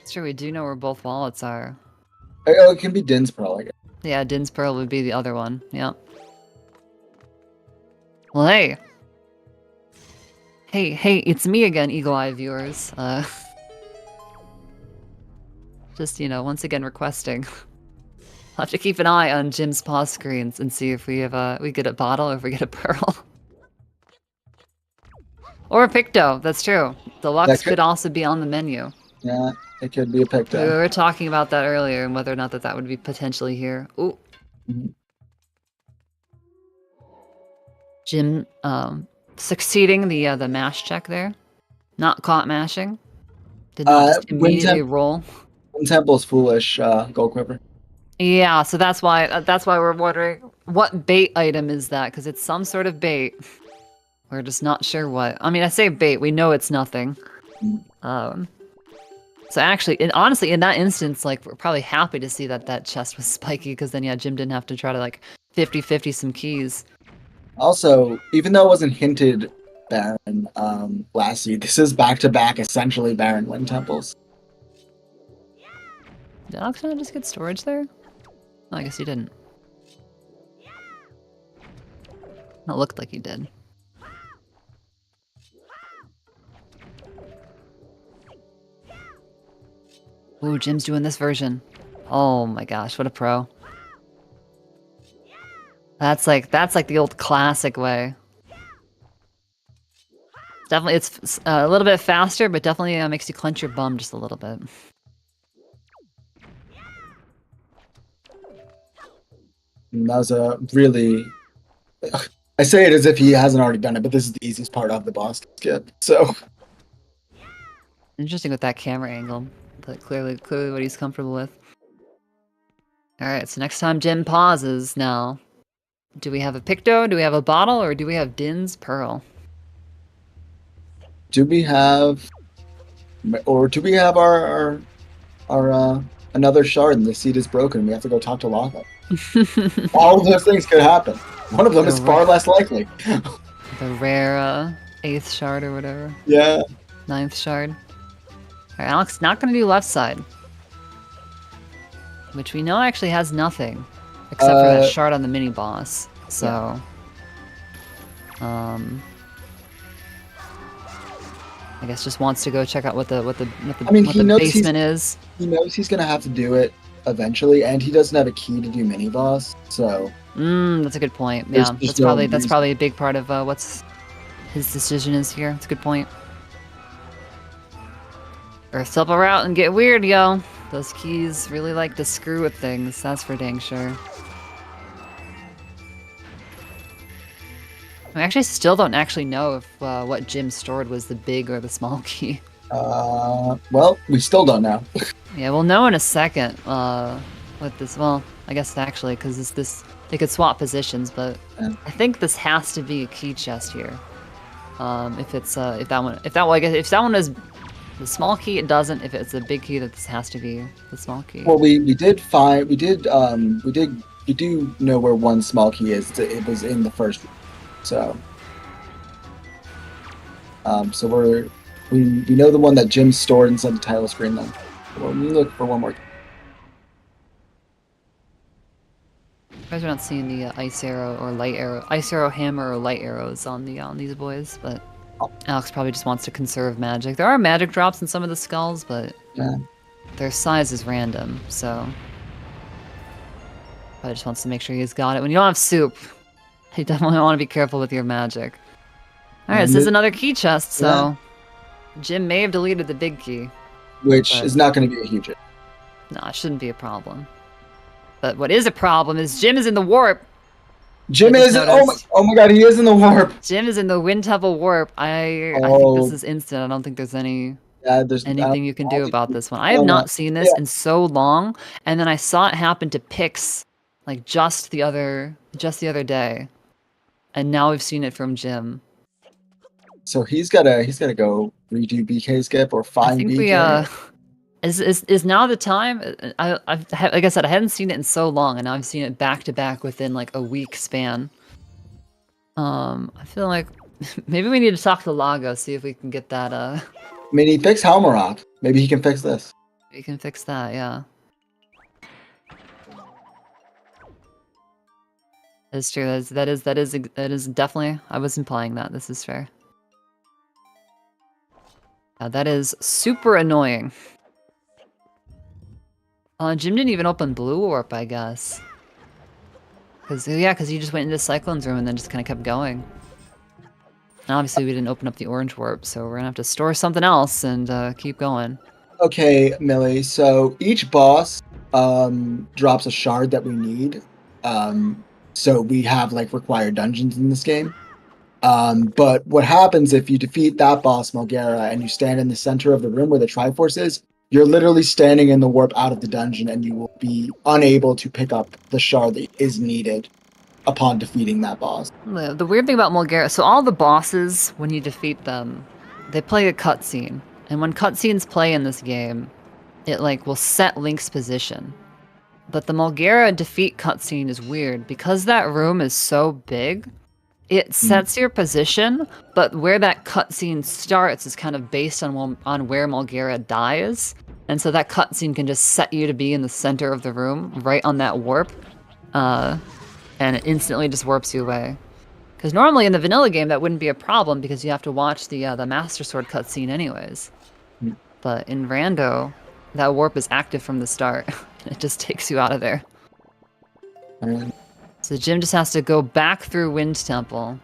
It's true, we do know where both wallets are. Oh, it can be Din's Pearl, I guess. Yeah, Din's Pearl would be the other one. Yeah. Well, hey. Hey, it's me again, Eagle Eye viewers. Just, once again requesting. I'll have to keep an eye on Jim's pause screens and see if we have we get a bottle or if we get a pearl. Or a Picto, that's true. Deluxe could also be on the menu. Yeah, it could be a Picto. We were talking about that earlier and whether or not that would be potentially here. Ooh. Mm-hmm. Jim succeeding the mash check there. Not caught mashing. Did not just immediately roll. Wind Temple's foolish, Gold Quiver. Yeah, so that's why we're wondering what bait item is that, because it's some sort of bait. We're just not sure what. I mean, I say bait, we know it's nothing. So actually, honestly, in that instance, like, we're probably happy to see that chest was spiky, because then, yeah, Jim didn't have to try to, like, 50-50 some keys. Also, even though it wasn't hinted Baron last seed, this is back-to-back, essentially, Baron Wind Temples. Did Alex not just get storage there? Oh, I guess he didn't. It looked like he did. Ooh, Jim's doing this version. Oh my gosh, what a pro. That's like the old classic way. Definitely, it's a little bit faster, but definitely makes you clench your bum just a little bit. And that was a really... I say it as if he hasn't already done it, but this is the easiest part of the boss to skip, so... Interesting with that camera angle. But clearly what he's comfortable with. Alright, so next time Jim pauses now. Do we have a Picto, do we have a bottle, or do we have Din's Pearl? Do we have... Or do we have our another shard and the seed is broken? We have to go talk to Lava. All of those things could happen. One of them is far less likely. The rare 8th shard or whatever. Yeah. 9th shard. Alright, Alex not gonna do left side. Which we know actually has nothing. Except for that shard on the mini boss. So I guess just wants to go check out what the I mean, what he the knows basement is. he knows he's gonna have to do it eventually, and he doesn't have a key to do mini boss, so That's a good point. there's Yeah, just no that's reason. probably a big part of what's his decision is here. That's a good point. Or step around and get weird, yo. Those keys really like to screw with things. That's for dang sure. I actually still don't actually know if what Jim stored was the big or the small key. Well, we still don't know. Yeah, we'll know in a second. With this, well, I guess actually, because this they could swap positions, but Yeah. I think this has to be a key chest here. If it's if that one I guess if that one is the small key, it doesn't. If it's a big key, that this has to be the small key. Well, we do know where one small key is. It was in the first room. So we know the one that Jim stored inside the title screen. Then we'll look for one more. You guys are not seeing the ice arrow hammer or light arrows on these boys, but Alex probably just wants to conserve magic. There are magic drops in some of the skulls, but Yeah. their size is random, so probably just wants to make sure he's got it. When you don't have soup, you definitely want to be careful with your magic. All right, And this is it- another key chest, so Jim may have deleted the big key. which But- is not going to be a huge. No, it shouldn't be a problem. But what is a problem is Jim is in the warp. Jim I just is noticed. oh my god, he is in the warp. Jim is in the Wind Temple warp. I think Oh. this is instant. I don't think there's Yeah, there's anything you can do about this one. I have don't know. not seen this in so long, and then I saw it happen to Pix like just the other day. And now we've seen it from Jim. So he's gotta go redo BK skip or I find think BK. is now the time. Like I said, I hadn't seen it in so long, and now I've seen it back to back within like a week span. I feel like maybe we need to talk to Lago, see if we can get that. I mean, he fixed Halmarock. Maybe he can fix this. We can fix that. Yeah. That's true. That is definitely. I was implying that. This is fair. That is super annoying. Jim didn't even open Blue Warp, I guess. Because he just went into Cyclone's room and then just kind of kept going. And obviously, we didn't open up the Orange Warp, so we're gonna have to store something else and keep going. Okay, Millie. So each boss drops a shard that we need. So we have like required dungeons in this game. But what happens if you defeat that boss, Mulgara, and you stand in the center of the room where the Triforce is? You're literally standing in the warp out of the dungeon, and you will be unable to pick up the shard that is needed upon defeating that boss. The weird thing about Mulgara, so all the bosses, when you defeat them, they play a cutscene. And when cutscenes play in this game, it like will set Link's position. But the Mulgara defeat cutscene is weird because that room is so big. It sets your position, but where that cutscene starts is kind of based on where Mulgara dies. And so that cutscene can just set you to be in the center of the room, right on that warp. And it instantly just warps you away. Because normally in the vanilla game, that wouldn't be a problem because you have to watch the Master Sword cutscene anyways. But in Rando, that warp is active from the start. It just takes you out of there. So Jim just has to go back through Wind Temple,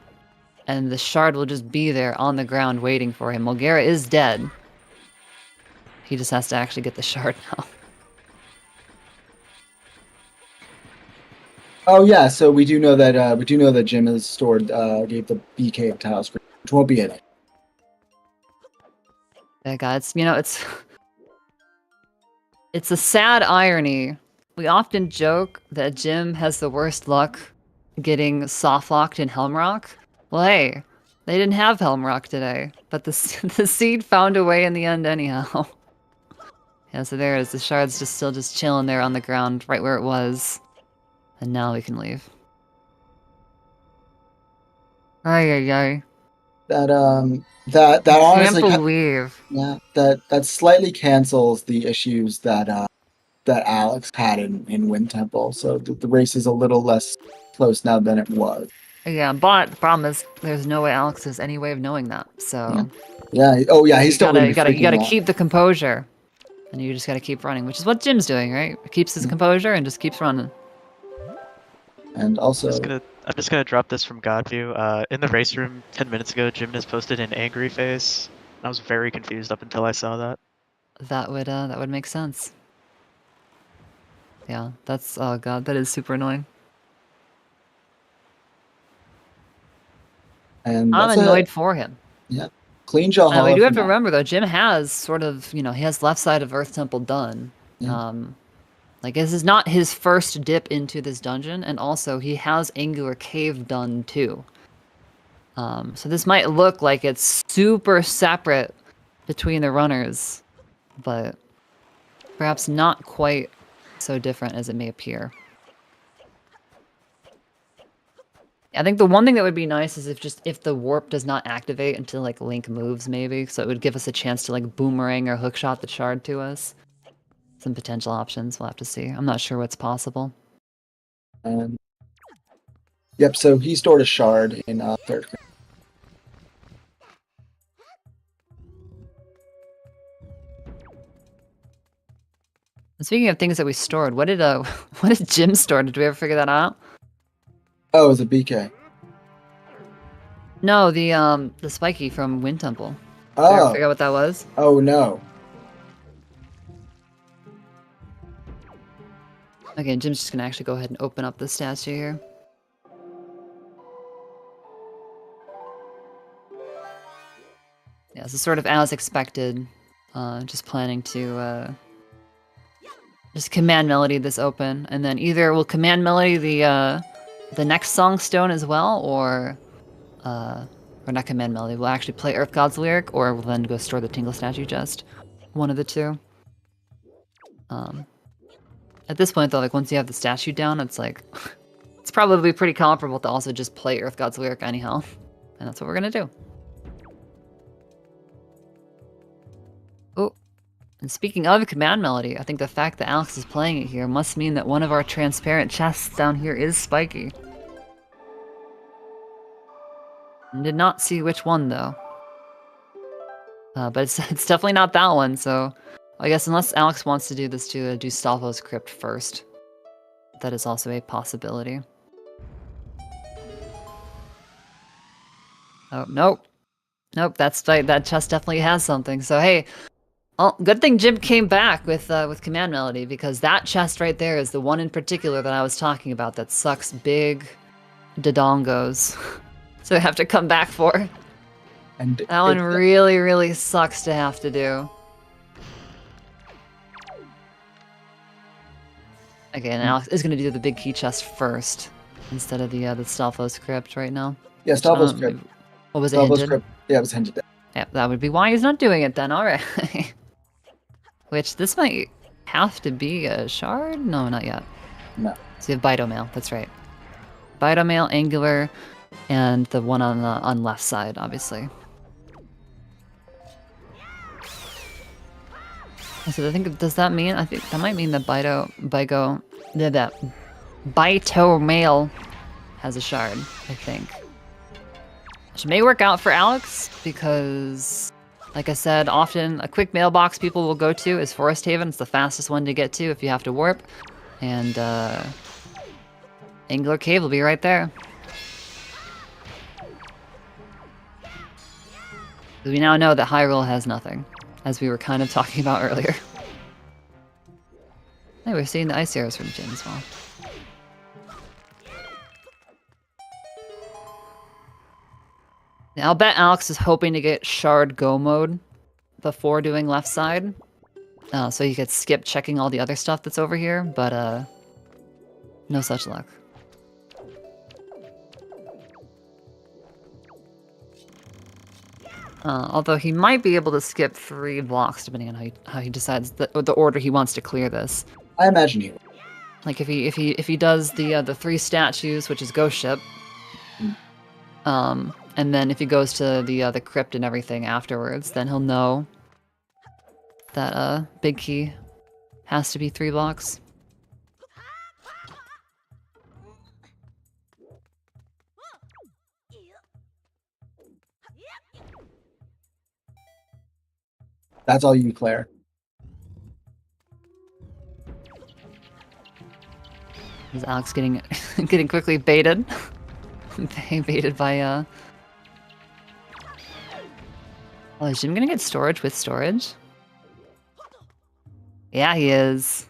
and the shard will just be there on the ground waiting for him. Mulgara is dead. He just has to actually get the shard now. Oh yeah, so we do know that Jim has stored gave the BK of tile screen, which won't be it. Yeah, God, it's a sad irony. We often joke that Jim has the worst luck getting soft-locked in Helmrock. Well, hey, they didn't have Helmrock today, but the seed found a way in the end anyhow. Yeah, so there it is. The shard's still chilling there on the ground, right where it was. And now we can leave. Ay. That I honestly, can't believe. yeah, that slightly cancels the issues that Alex had in Wind Temple. So the race is a little less close now than it was. Yeah, but the problem is there's no way Alex has any way of knowing that. So Yeah. Oh, yeah. He's still gonna be you freaking gotta out. keep the composure, and you just gotta keep running, which is what Jim's doing, right? Keeps his composure and just keeps running. And also, I'm just gonna drop this from Godview. In the race room 10 minutes ago, Gymnast posted an angry face. I was very confused up until I saw that. That would make sense. Yeah, that's oh god, that is super annoying. and I'm that's annoyed a for him. clean Jaw We do for have to now. remember though, Jim has sort of, he has left side of Earth Temple done. Yeah. Like this is not his first dip into this dungeon, and also he has Angular Cave done too. So this might look like it's super separate between the runners, but perhaps not quite so different as it may appear. I think the one thing that would be nice is if the warp does not activate until like Link moves, maybe, so it would give us a chance to like boomerang or hookshot the shard to us. Some potential options. We'll have to see. I'm not sure what's possible. And yep. So he stored a shard in third grade. Speaking of things that we stored, what did what did Jim store? Did we ever figure that out? Oh, it was a BK. No, the spiky from Wind Temple. Did we ever Oh. figure out what that was? Oh no. Okay, Jim's just gonna actually go ahead and open up the statue here. Yeah, this is sort of as expected. Just planning to just command melody this open, and then either we'll command melody the next song stone as well, or not command melody. We'll actually play Earth God's lyric, or we'll then go store the Tingle statue chest. One of the two. At this point, though, like once you have the statue down, it's like it's probably pretty comparable to also just play Earth God's lyric anyhow, and that's what we're gonna do. Oh, and speaking of command melody, I think the fact that Alex is playing it here must mean that one of our transparent chests down here is spiky. I did not see which one though. But it's definitely not that one, so I guess unless Alex wants to do this to do Stalvo's crypt first. That is also a possibility. Oh, nope. Nope, that chest definitely has something. So hey, well, good thing Jim came back with command melody, because that chest right there is the one in particular that I was talking about that sucks big dodongos. So I have to come back for. And That one really, really sucks to have to do. Okay, and Alex is gonna do the big key chest first instead of the Stalfo's crypt right now. yeah, Stalvo's crypt. What was it Stalvo's hinted? crypt. Yeah, it was hinted at. Yeah, that would be why he's not doing it then. All right. Which this might have to be a shard? No, not yet. No. So you have Bitomail. That's right. Bitomail, Angular, and the one on left side, obviously. So I think, does that mean? I think that might mean that Bitomail has a shard, I think. Which may work out for Alex, because, like I said, often a quick mailbox people will go to is Forest Haven. It's the fastest one to get to if you have to warp. And Angular Cave will be right there. We now know that Hyrule has nothing, as we were kind of talking about earlier. Hey, we're seeing the ice arrows from Jim as well. Now, I'll bet Alex is hoping to get Shard Go mode before doing left side, so he could skip checking all the other stuff that's over here, but no such luck. Although he might be able to skip 3 blocks depending on how he decides the order he wants to clear this. I imagine he will. Like if he does the 3 statues, which is Ghost Ship, and then if he goes to the crypt and everything afterwards, then he'll know that big key has to be 3 blocks. That's all you, Claire. Is Alex getting getting quickly baited? Baited by Oh, is Jim gonna get storage with storage? Yeah, he is.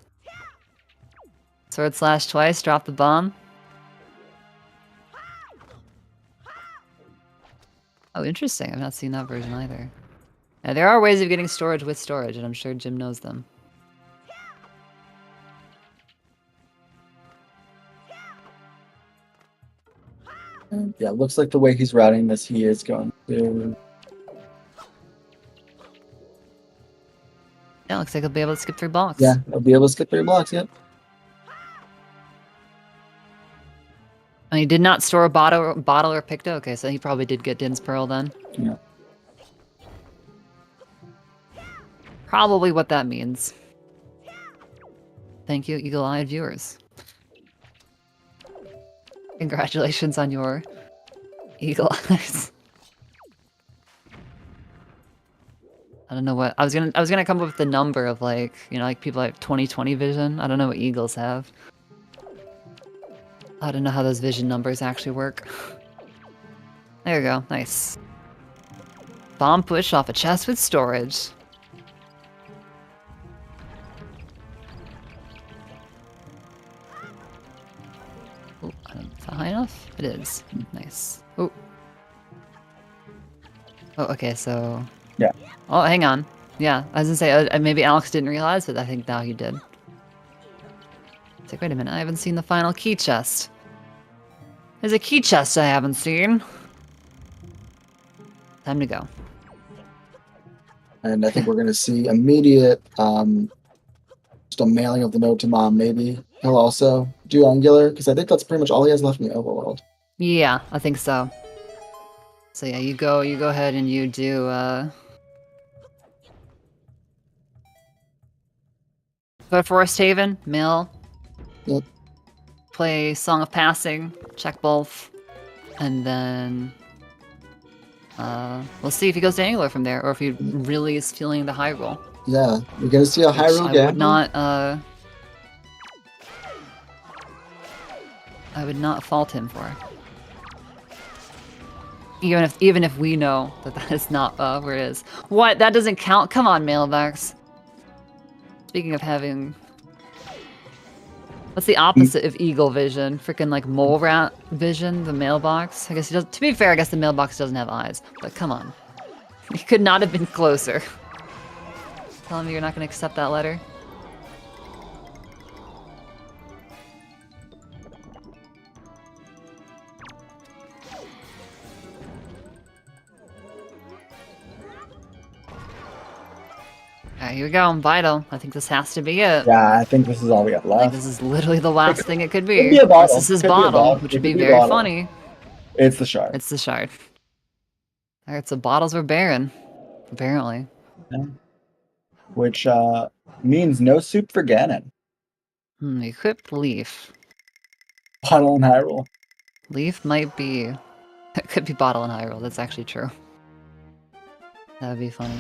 Sword slash twice, drop the bomb. Oh, interesting. I've not seen that version either. Yeah, there are ways of getting storage with storage, and I'm sure Jim knows them. Yeah, looks like the way he's routing this, he is going to... Yeah, looks like he'll be able to skip 3 blocks. Yeah, he'll be able to skip 3 blocks, yep. And he did not store a bottle or Picto. Okay, so he probably did get Din's Pearl then. Yeah. Probably what that means. Thank you, eagle-eyed viewers. Congratulations on your eagle eyes. I don't know what I was gonna come up with the number of, like, you know, like people have 20/20 vision. I don't know what eagles have. I don't know how those vision numbers actually work. There you go, nice. Bomb push off a chest with storage. Oh, is that high enough? It is. Nice. Oh. Oh, okay, so... Yeah. Oh, hang on. Yeah, I was gonna say, maybe Alex didn't realize, but I think now he did. It's like, wait a minute, I haven't seen the final key chest. There's a key chest I haven't seen. Time to go. And I think we're going to see immediate, just a mailing of the note to Mom. Maybe he'll also do Angular, because I think that's pretty much all he has left in the overworld. Yeah, I think so. So yeah, you go ahead and you do, go to Forest Haven, mail. Yep. Play Song of Passing, check both, and then we'll see if he goes to Angular from there, or if he really is feeling the high roll. Yeah, we're going to see a high roll I gamble. would not fault him for. Even if we know that is not where it is. What? That doesn't count? Come on, Mailbox. Speaking of having... What's the opposite of eagle vision? Freaking like mole rat vision, the mailbox? I guess he does. To be fair, I guess the mailbox doesn't have eyes. But come on. You could not have been closer. Telling me you're not going to accept that letter? Alright, here we go. Vital. I think this has to be it. Yeah, I think this is all we got I think left. this is literally the last thing it could be. Could be a bottle. This is his Could be a bottle, bottle. which It would be could be a very bottle. funny. It's the shard. It's the shard. Alright, so bottles were barren. Apparently. Yeah. Which means no soup for Ganon. Equipped Leaf. Bottle and high roll. Leaf might be... It could be Bottle and Hyrule, that's actually true. That would be funny.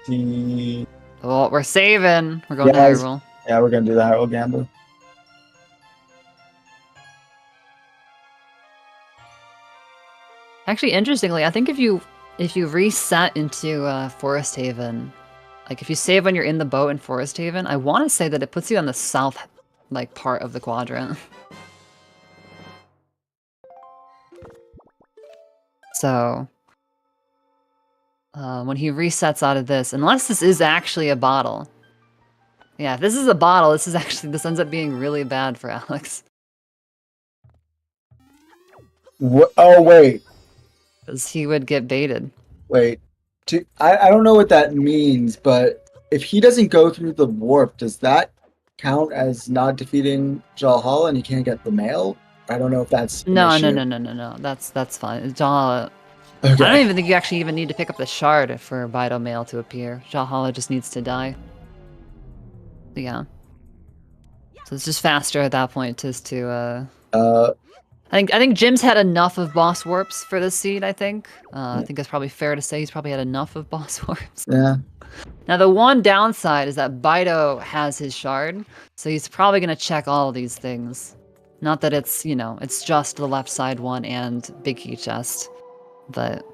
The... Oh, we're saving! We're going Yes. to Hyrule. Yeah, we're going to do the high roll gamble. Actually, interestingly, I think if you reset into Forest Haven, like if you save when you're in the boat in Forest Haven, I want to say that it puts you on the south, like, part of the quadrant. So, when he resets out of this, unless this is actually a bottle. Yeah, if this is a bottle, this ends up being really bad for Alex. What? Oh, wait. Because he would get baited. Wait. I don't know what that means, but if he doesn't go through the warp, does that count as not defeating Valhalla and he can't get the mail? I don't know if that's an No. issue. That's fine. Valhalla. Okay. I don't even think you actually even need to pick up the shard for Vital Mail to appear. Valhalla just needs to die. But yeah. So it's just faster at that point just to I think Jim's had enough of boss warps for this seed, I think. I think that's probably fair to say he's probably had enough of boss warps. Yeah. Now, the one downside is that Bido has his shard, so he's probably going to check all of these things. Not that it's, you know, it's just the left side one and big key chest, but...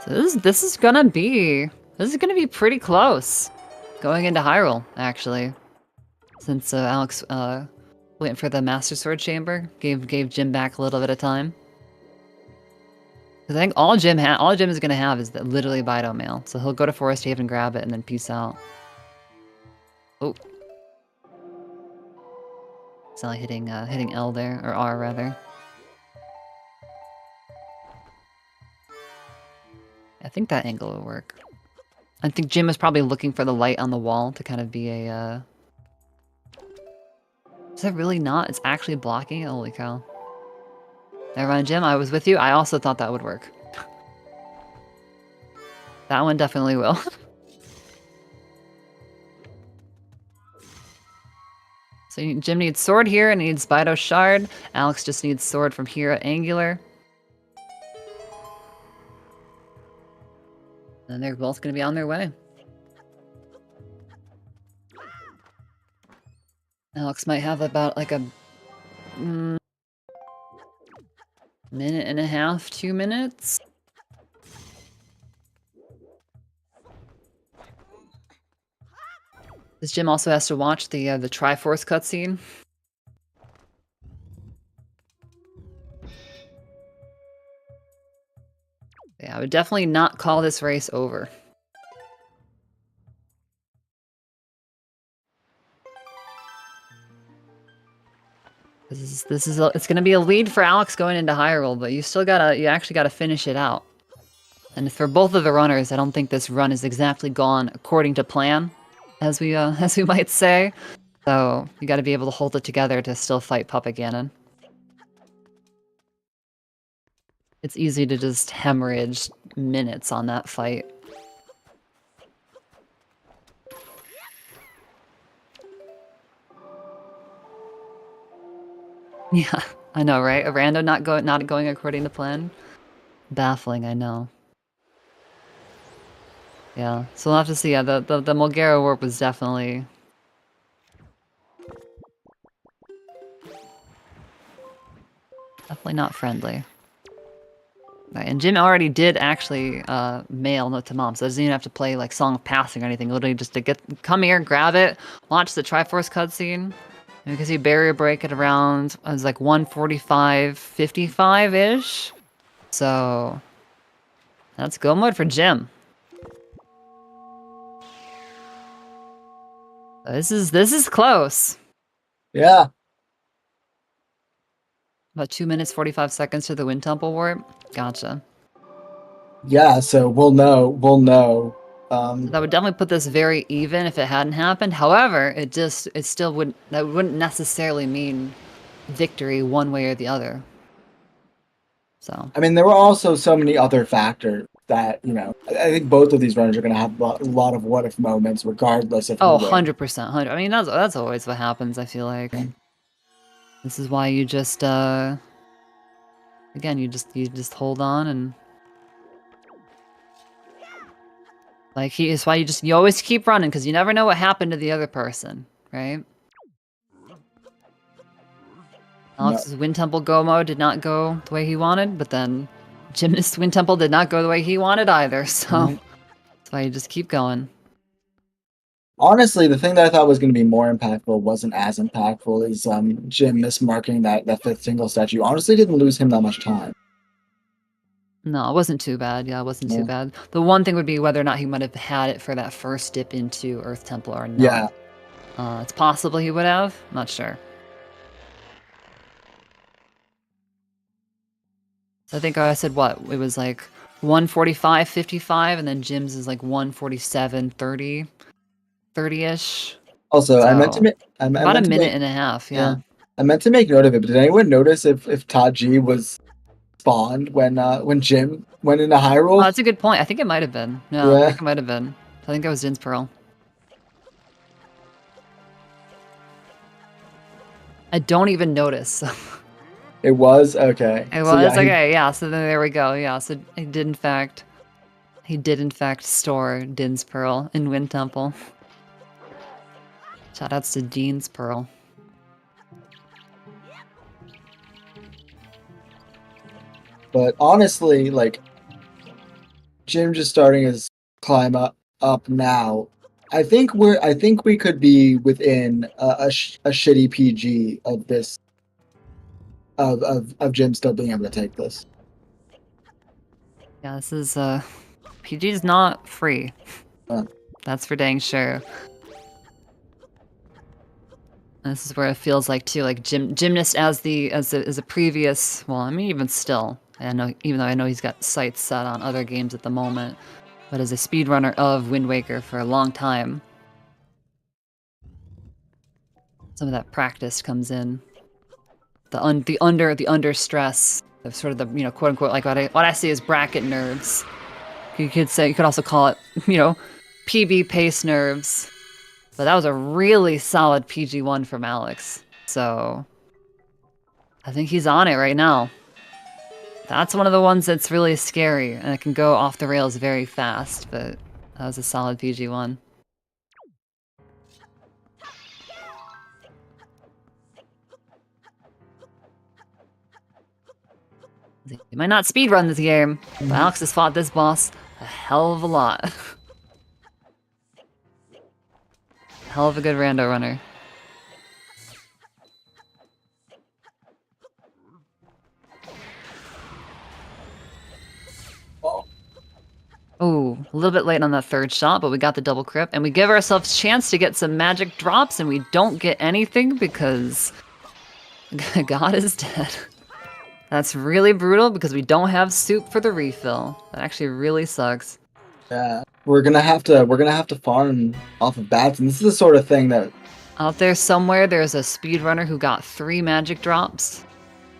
So this is gonna be pretty close. Going into Hyrule, actually. Since Alex went for the Master Sword Chamber, gave Jim back a little bit of time. I think all Jim is gonna have is literally Bido Mail. So he'll go to Forest Haven, grab it, and then peace out. Oh. It's not hitting L there, or R rather. I think that angle will work. I think Jim is probably looking for the light on the wall to kind of be a, Is that really not? It's actually blocking it? Holy cow. Never mind, Jim, I was with you. I also thought that would work. That one definitely will. So Jim needs sword here and needs Bido Shard. Alex just needs sword from here at Angular. And they're both going to be on their way. Alex might have about like a minute and a half, 2 minutes. This Jim also has to watch the Triforce cutscene. Yeah, I would definitely not call this race over. It's gonna be a lead for Alex going into Hyrule, but you actually gotta finish it out. And for both of the runners, I don't think this run is exactly gone according to plan, as we might say. So you gotta be able to hold it together to still fight Puppet Ganon. It's easy to just hemorrhage minutes on that fight. Yeah, I know, right? A rando not going according to plan. Baffling, I know. Yeah, so we'll have to see. Yeah, the Mulgara warp was definitely not friendly. Right, and Jim already did actually mail Note to Mom, so doesn't even have to play like Song of Passing or anything. Literally just to come here, grab it, watch the Triforce cutscene. You can see barrier break at around, it was like 145, 55-ish. So that's go mode for Jim. This is close. Yeah. About 2 minutes, 45 seconds to the Wind Temple warp. Gotcha. Yeah, so we'll know. That would definitely put this very even if it hadn't happened. However, that wouldn't necessarily mean victory one way or the other. So I mean, there were also so many other factors that, you know, I think both of these runners are going to have a lot of what if moments, regardless of. Oh, 100%. I mean, that's always what happens, I feel like. Yeah. This is why you just again, you just hold on and like it's why you always keep running because you never know what happened to the other person, right? Alex's Wind Temple Go mode did not go the way he wanted, but then Gymnast Wind Temple did not go the way he wanted either, so that's why you just keep going. Honestly, the thing that I thought was going to be more impactful wasn't as impactful is Jim mismarking that fifth single statue. Honestly, didn't lose him that much time. No, it wasn't too bad. Yeah, it wasn't too bad. The one thing would be whether or not he might have had it for that first dip into Earth Temple or not. Yeah. It's possible he would have. Not sure. I think I said what? It was like 145, 55, and then Jim's is like 147, 30, 30-ish. Also, so, I meant to make about a minute and a half. Yeah. I meant to make note of it, but did anyone notice if Todd G was spawned when Jim went into Hyrule? Oh, that's a good point. I think it might have been. Yeah, I think it might have been. I think that was Jin's Pearl. I don't even notice. It was okay. It So was yeah, okay. Yeah. So then there we go. Yeah. So he did in fact store Din's Pearl in Wind Temple. Shoutouts to Dean's Pearl. But honestly, like Jim just starting his climb up now. I think we could be within a shitty PG of this of Jim still being able to take this. Yeah, this is PG's not free. That's for dang sure. This is where it feels like too, like gymnast as a previous. Well, I mean, even still, I know, even though I know he's got sights set on other games at the moment, but as a speedrunner of Wind Waker for a long time, some of that practice comes in. The under stress of sort of the quote unquote like what I see as bracket nerves. You could also call it PB pace nerves. But that was a really solid PG1 from Alex. So I think he's on it right now. That's one of the ones that's really scary and it can go off the rails very fast, but that was a solid PG1. He might not speedrun this game, but Alex has fought this boss a hell of a lot. Hell of a good rando runner. Oh, a little bit late on that third shot, but we got the double crip, and we give ourselves a chance to get some magic drops, and we don't get anything because God is dead. That's really brutal because we don't have soup for the refill. That actually really sucks. Yeah, we're gonna have to farm off of bats, and this is the sort of thing that Out there somewhere, there's a speedrunner who got 3 magic drops.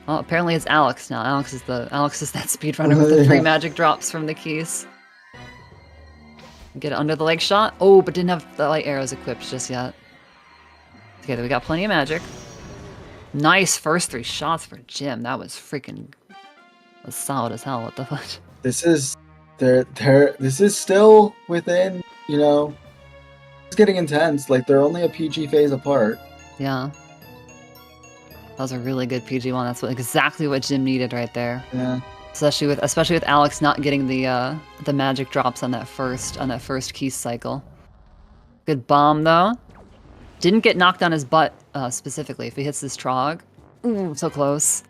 Well, apparently it's Alex now. Alex is that speedrunner with the 3 magic drops from the keys. Get it under the leg shot. Oh, but didn't have the light arrows equipped just yet. Okay, we got plenty of magic. Nice first 3 shots for Jim. That was solid as hell. What the fuck? this is this is still within, it's getting intense. Like they're only a PG phase apart. Yeah. That was a really good PG1. That's exactly what Jim needed right there. Yeah. Especially with Alex not getting the magic drops on that first key cycle. Good bomb though. Didn't get knocked on his butt specifically. If he hits this trog, ooh, so close.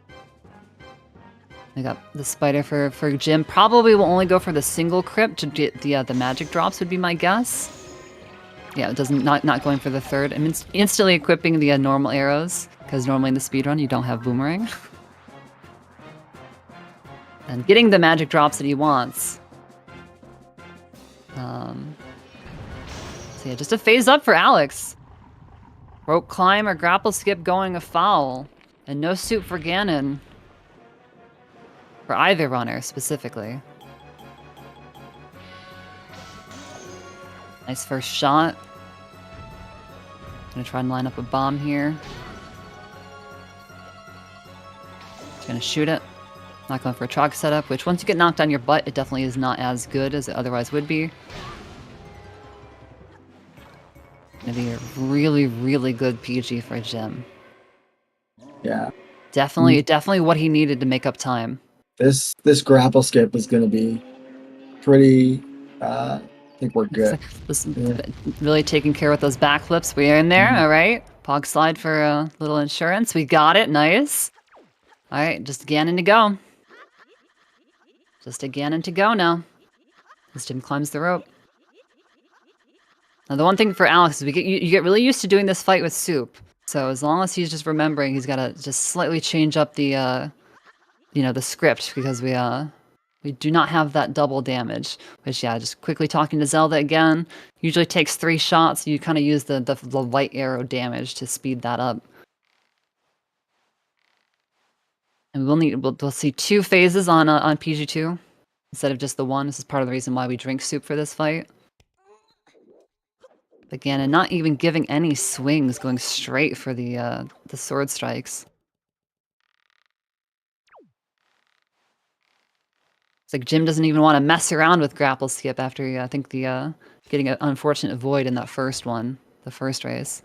I got the spider for Jim. Probably will only go for the single crypt to get the magic drops would be my guess. Yeah, it doesn't not going for the third. I'm instantly equipping the normal arrows because normally in the speedrun you don't have boomerang. And getting the magic drops that he wants. So yeah, just a phase up for Alex. Rope climb or grapple skip going afoul. And no soup for Ganon. For either runner, specifically. Nice first shot. Gonna try and line up a bomb here. Just gonna shoot it. Not going for a trog setup, which once you get knocked on your butt, it definitely is not as good as it otherwise would be. Gonna be a really, really good PG for Jim. Yeah. Definitely what he needed to make up time. This grapple skip is gonna be pretty. I think we're good. Really taking care with those backflips. We are in there, all right. Pog slide for a little insurance. We got it, nice. All right, just Ganon to go. Just a Ganon to go now. As Jim climbs the rope. Now the one thing for Alex is you get really used to doing this fight with Soup. So as long as he's just remembering, he's got to just slightly change up the the script because we do not have that double damage. Which yeah, just quickly talking to Zelda again. Usually takes 3 shots. You kind of use the light arrow damage to speed that up. And we'll see 2 phases on PG2 instead of just the 1. This is part of the reason why we drink Soup for this fight. Again, and not even giving any swings, going straight for the sword strikes. It's like Jim doesn't even want to mess around with grapple skip after I think the getting an unfortunate void in that first one, the first race.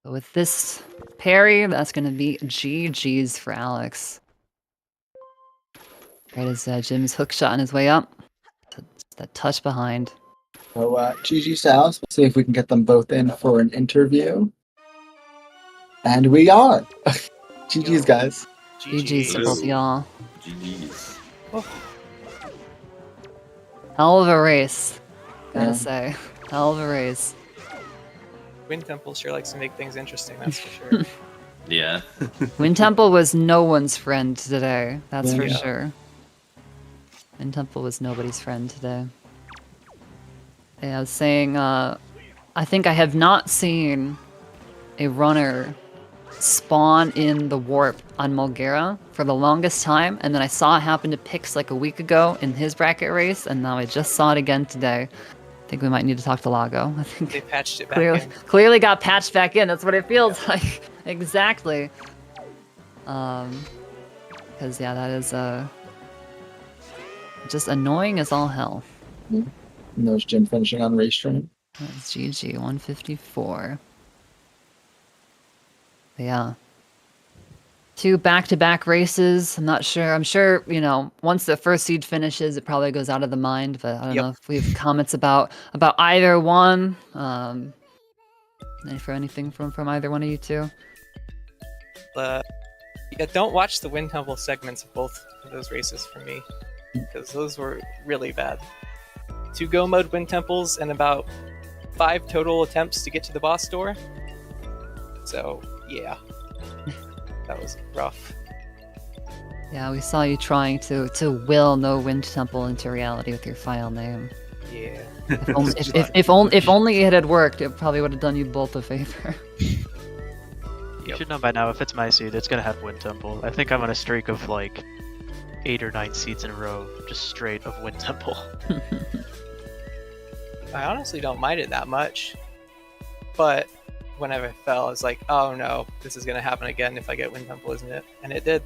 But with this parry, that's going to be GG's for Alex. Right as Jim's hook shot on his way up. Just that touch behind. So, GG Sows. Let's see if we can get them both in for an interview. And we are. GG's, guys. GG's to both of y'all. GG's. Oh, Hell of a race, gotta Yeah. say. Hell of a race. Wind Temple sure likes to make things interesting, that's for sure. Yeah. Wind Temple was no one's friend today, that's for Yeah. sure. Wind Temple was nobody's friend today. Yeah, I was saying, I think I have not seen a runner spawn in the warp on Mulgera for the longest time, and then I saw it happen to Pix like a week ago in his bracket race, and now I just saw it again today. I think we might need to talk to Lago. I think They patched it back in. clearly got patched back in. That's what it feels like. Exactly. Because yeah, that is just annoying as all hell. And there's Jim finishing on race train. That's GG 154. But yeah. 2 back-to-back races. I'm not sure. I'm sure, you know, once the first seed finishes, it probably goes out of the mind. But I don't know if we have comments about either one. For anything from either one of you two. Yeah, don't watch the Wind Temple segments of both of those races for me, because those were really bad. 2 go mode Wind Temples and about 5 total attempts to get to the boss door. So yeah, that was rough. Yeah, we saw you trying to will no Wind Temple into reality with your file name. Yeah. If only it had worked, it probably would have done you both a favor. You should know by now, if it's my seed, it's gonna have Wind Temple. I think I'm on a streak of like 8 or 9 seeds in a row, just straight of Wind Temple. I honestly don't mind it that much, but whenever I fell, I was like, oh no, this is gonna happen again if I get Wind Temple, isn't it? And it did.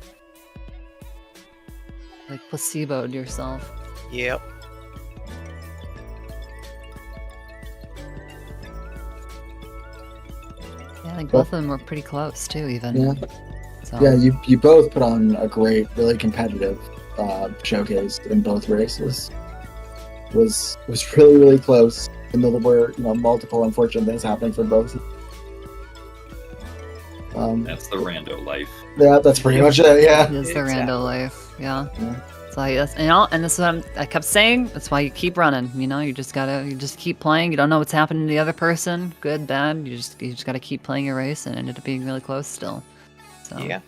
Like placeboed yourself. Yep. Yeah, I think both of them were pretty close too, even. Yeah. So, Yeah, you both put on a great, really competitive showcase in both races. Was really, really close. And there were, you know, multiple unfortunate things happening for both. That's the rando life. Yeah, that's pretty much it. Yeah. it is the Exactly. rando life. Yeah. Yeah. So that's, you know, and this is what I kept saying. That's why you keep running. You know, you just keep playing. You don't know what's happening to the other person, good, bad. You just gotta keep playing your race, and it ended up being really close still. So Yeah.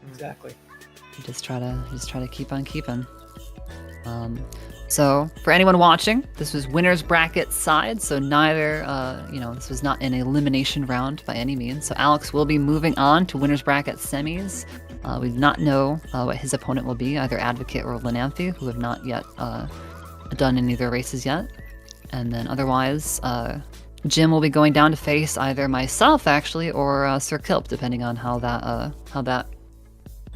Exactly. you just try to keep on keeping. So for anyone watching, this was winners bracket side. So neither, this was not an elimination round by any means. So Alex will be moving on to winners bracket semis. We do not know what his opponent will be, either Advocate or Lanamphy, who have not yet done any of their races yet. And then otherwise, Jim will be going down to face either myself actually or Sir Kilp, depending on how that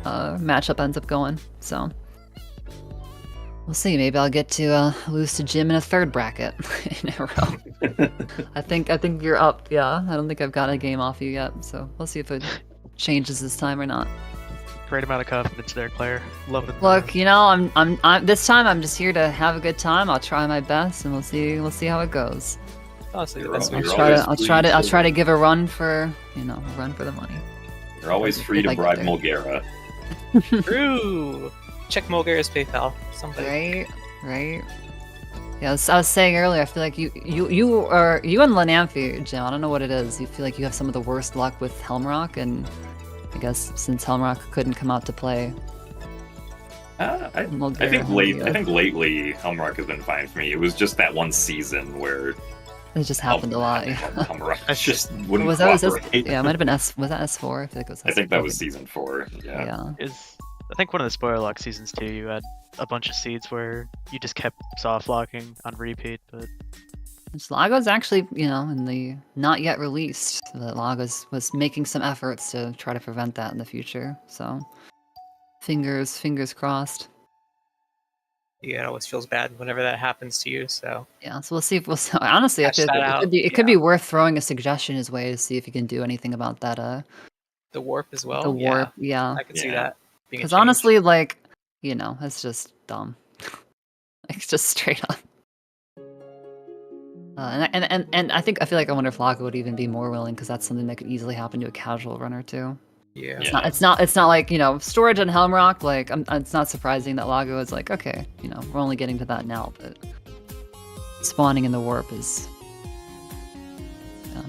matchup ends up going. So we'll see. Maybe I'll get to lose to Jim in a third bracket in a row. I think you're up. Yeah, I don't think I've got a game off you yet. So we'll see if it changes this time or not. Great amount of confidence there, Claire. Love it. Look, you know, I'm this time I'm just here to have a good time. I'll try my best, and we'll see how it goes. Honestly, the You're best all- way. you're I'll try to give a run for the money. You're always free to Like bribe there. Mulgera. True. Check Mulgera's PayPal. Somebody. Right. Yeah, I was saying earlier. I feel like you and Lanamphy, Jim. I don't know what it is. You feel like you have some of the worst luck with Helmrock, and I guess since Helmrock couldn't come out to play, I Mulgera think had I think lately Helmrock has been fine for me. It was just that one season where it just happened a lot. Yeah. Helmrock just wouldn't Was that cooperate. yeah, it might have been Was that S4? I feel like it was. I think that was S4. season 4. Yeah. Yeah. I think one of the spoiler lock seasons too, you had a bunch of seeds where you just kept soft locking on repeat, but Lago's actually, in the not yet released, that Lagos was making some efforts to try to prevent that in the future. So, fingers crossed. Yeah, it always feels bad whenever that happens to you. So Yeah, so we'll see if honestly, I Hash feel that like out, it could be worth throwing a suggestion his way to see if he can do anything about that. the warp as well. The warp, yeah. I can see Yeah. that being a Because change. honestly, it's just dumb. It's just straight up. And I feel like I wonder if Lago would even be more willing, because that's something that could easily happen to a casual runner too. Yeah. Yeah. It's not like storage on Helmrock. Like it's not surprising that Lago is like, okay, we're only getting to that now, but spawning in the warp is. Yeah.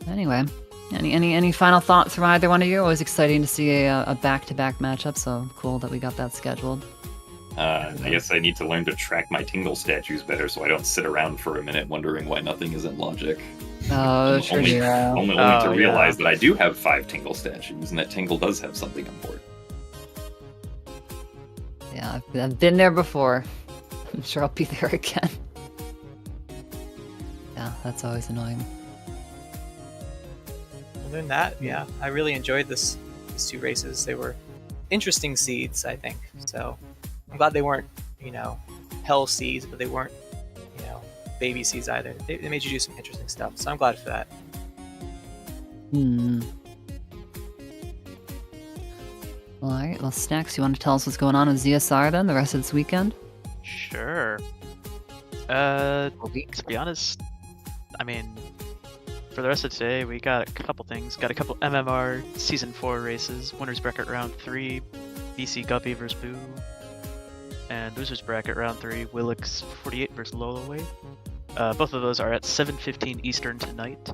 Anyway, any final thoughts from either one of you? Always exciting to see a back-to-back matchup. So cool that we got that scheduled. I guess I need to learn to track my tingle statues better so I don't sit around for a minute wondering why nothing is in logic. Oh, sure. Only Yeah. to realize that I do have 5 tingle statues and that tingle does have something important. Yeah, I've been there before. I'm sure I'll be there again. Yeah, that's always annoying. Other than that, yeah, I really enjoyed these 2 races. They were interesting seeds, I think. So I'm glad they weren't, hell seeds, but they weren't, baby seeds either. They made you do some interesting stuff. So I'm glad for that. All right. Well, Snacks, you want to tell us what's going on with ZSR then the rest of this weekend? Sure. To be honest, I mean, for the rest of today, we got a couple things. Got a couple MMR Season 4 races. Winners Bracket Round 3, BC Guppy vs. Boo. And Losers Bracket Round 3, Willix 48 vs. Lolaway. Both of those are at 7:15 Eastern tonight.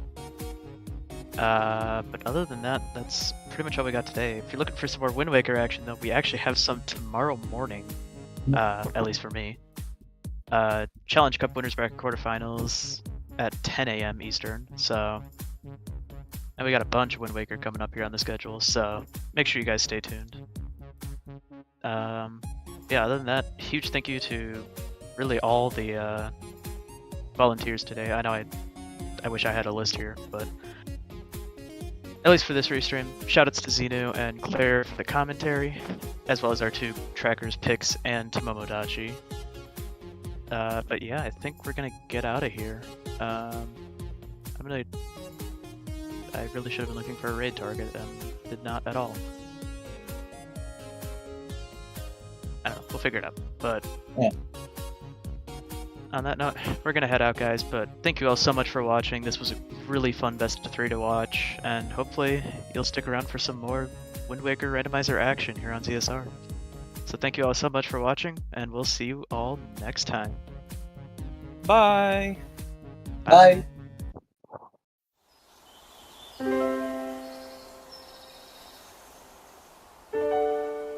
But other than that, that's pretty much all we got today. If you're looking for some more Wind Waker action, though, we actually have some tomorrow morning, at least for me. Challenge Cup Winners Bracket Quarterfinals at 10 a.m. Eastern, so... And we got a bunch of Wind Waker coming up here on the schedule, so make sure you guys stay tuned. Yeah, other than that, huge thank you to really all the volunteers today. I know I wish I had a list here, but at least for this restream, shoutouts to Xenu and Claire for the commentary, as well as our 2 trackers, Pix and Tomomodachi. But yeah, I think we're gonna get out of here. I really should have been looking for a raid target and did not at all. I don't know, we'll figure it out. But yeah. On that note, we're gonna head out, guys, but thank you all so much for watching. This was a really fun best of 3 to watch, and hopefully you'll stick around for some more Wind Waker Randomizer action here on ZSR. So thank you all so much for watching, and we'll see you all next time. Bye! Bye.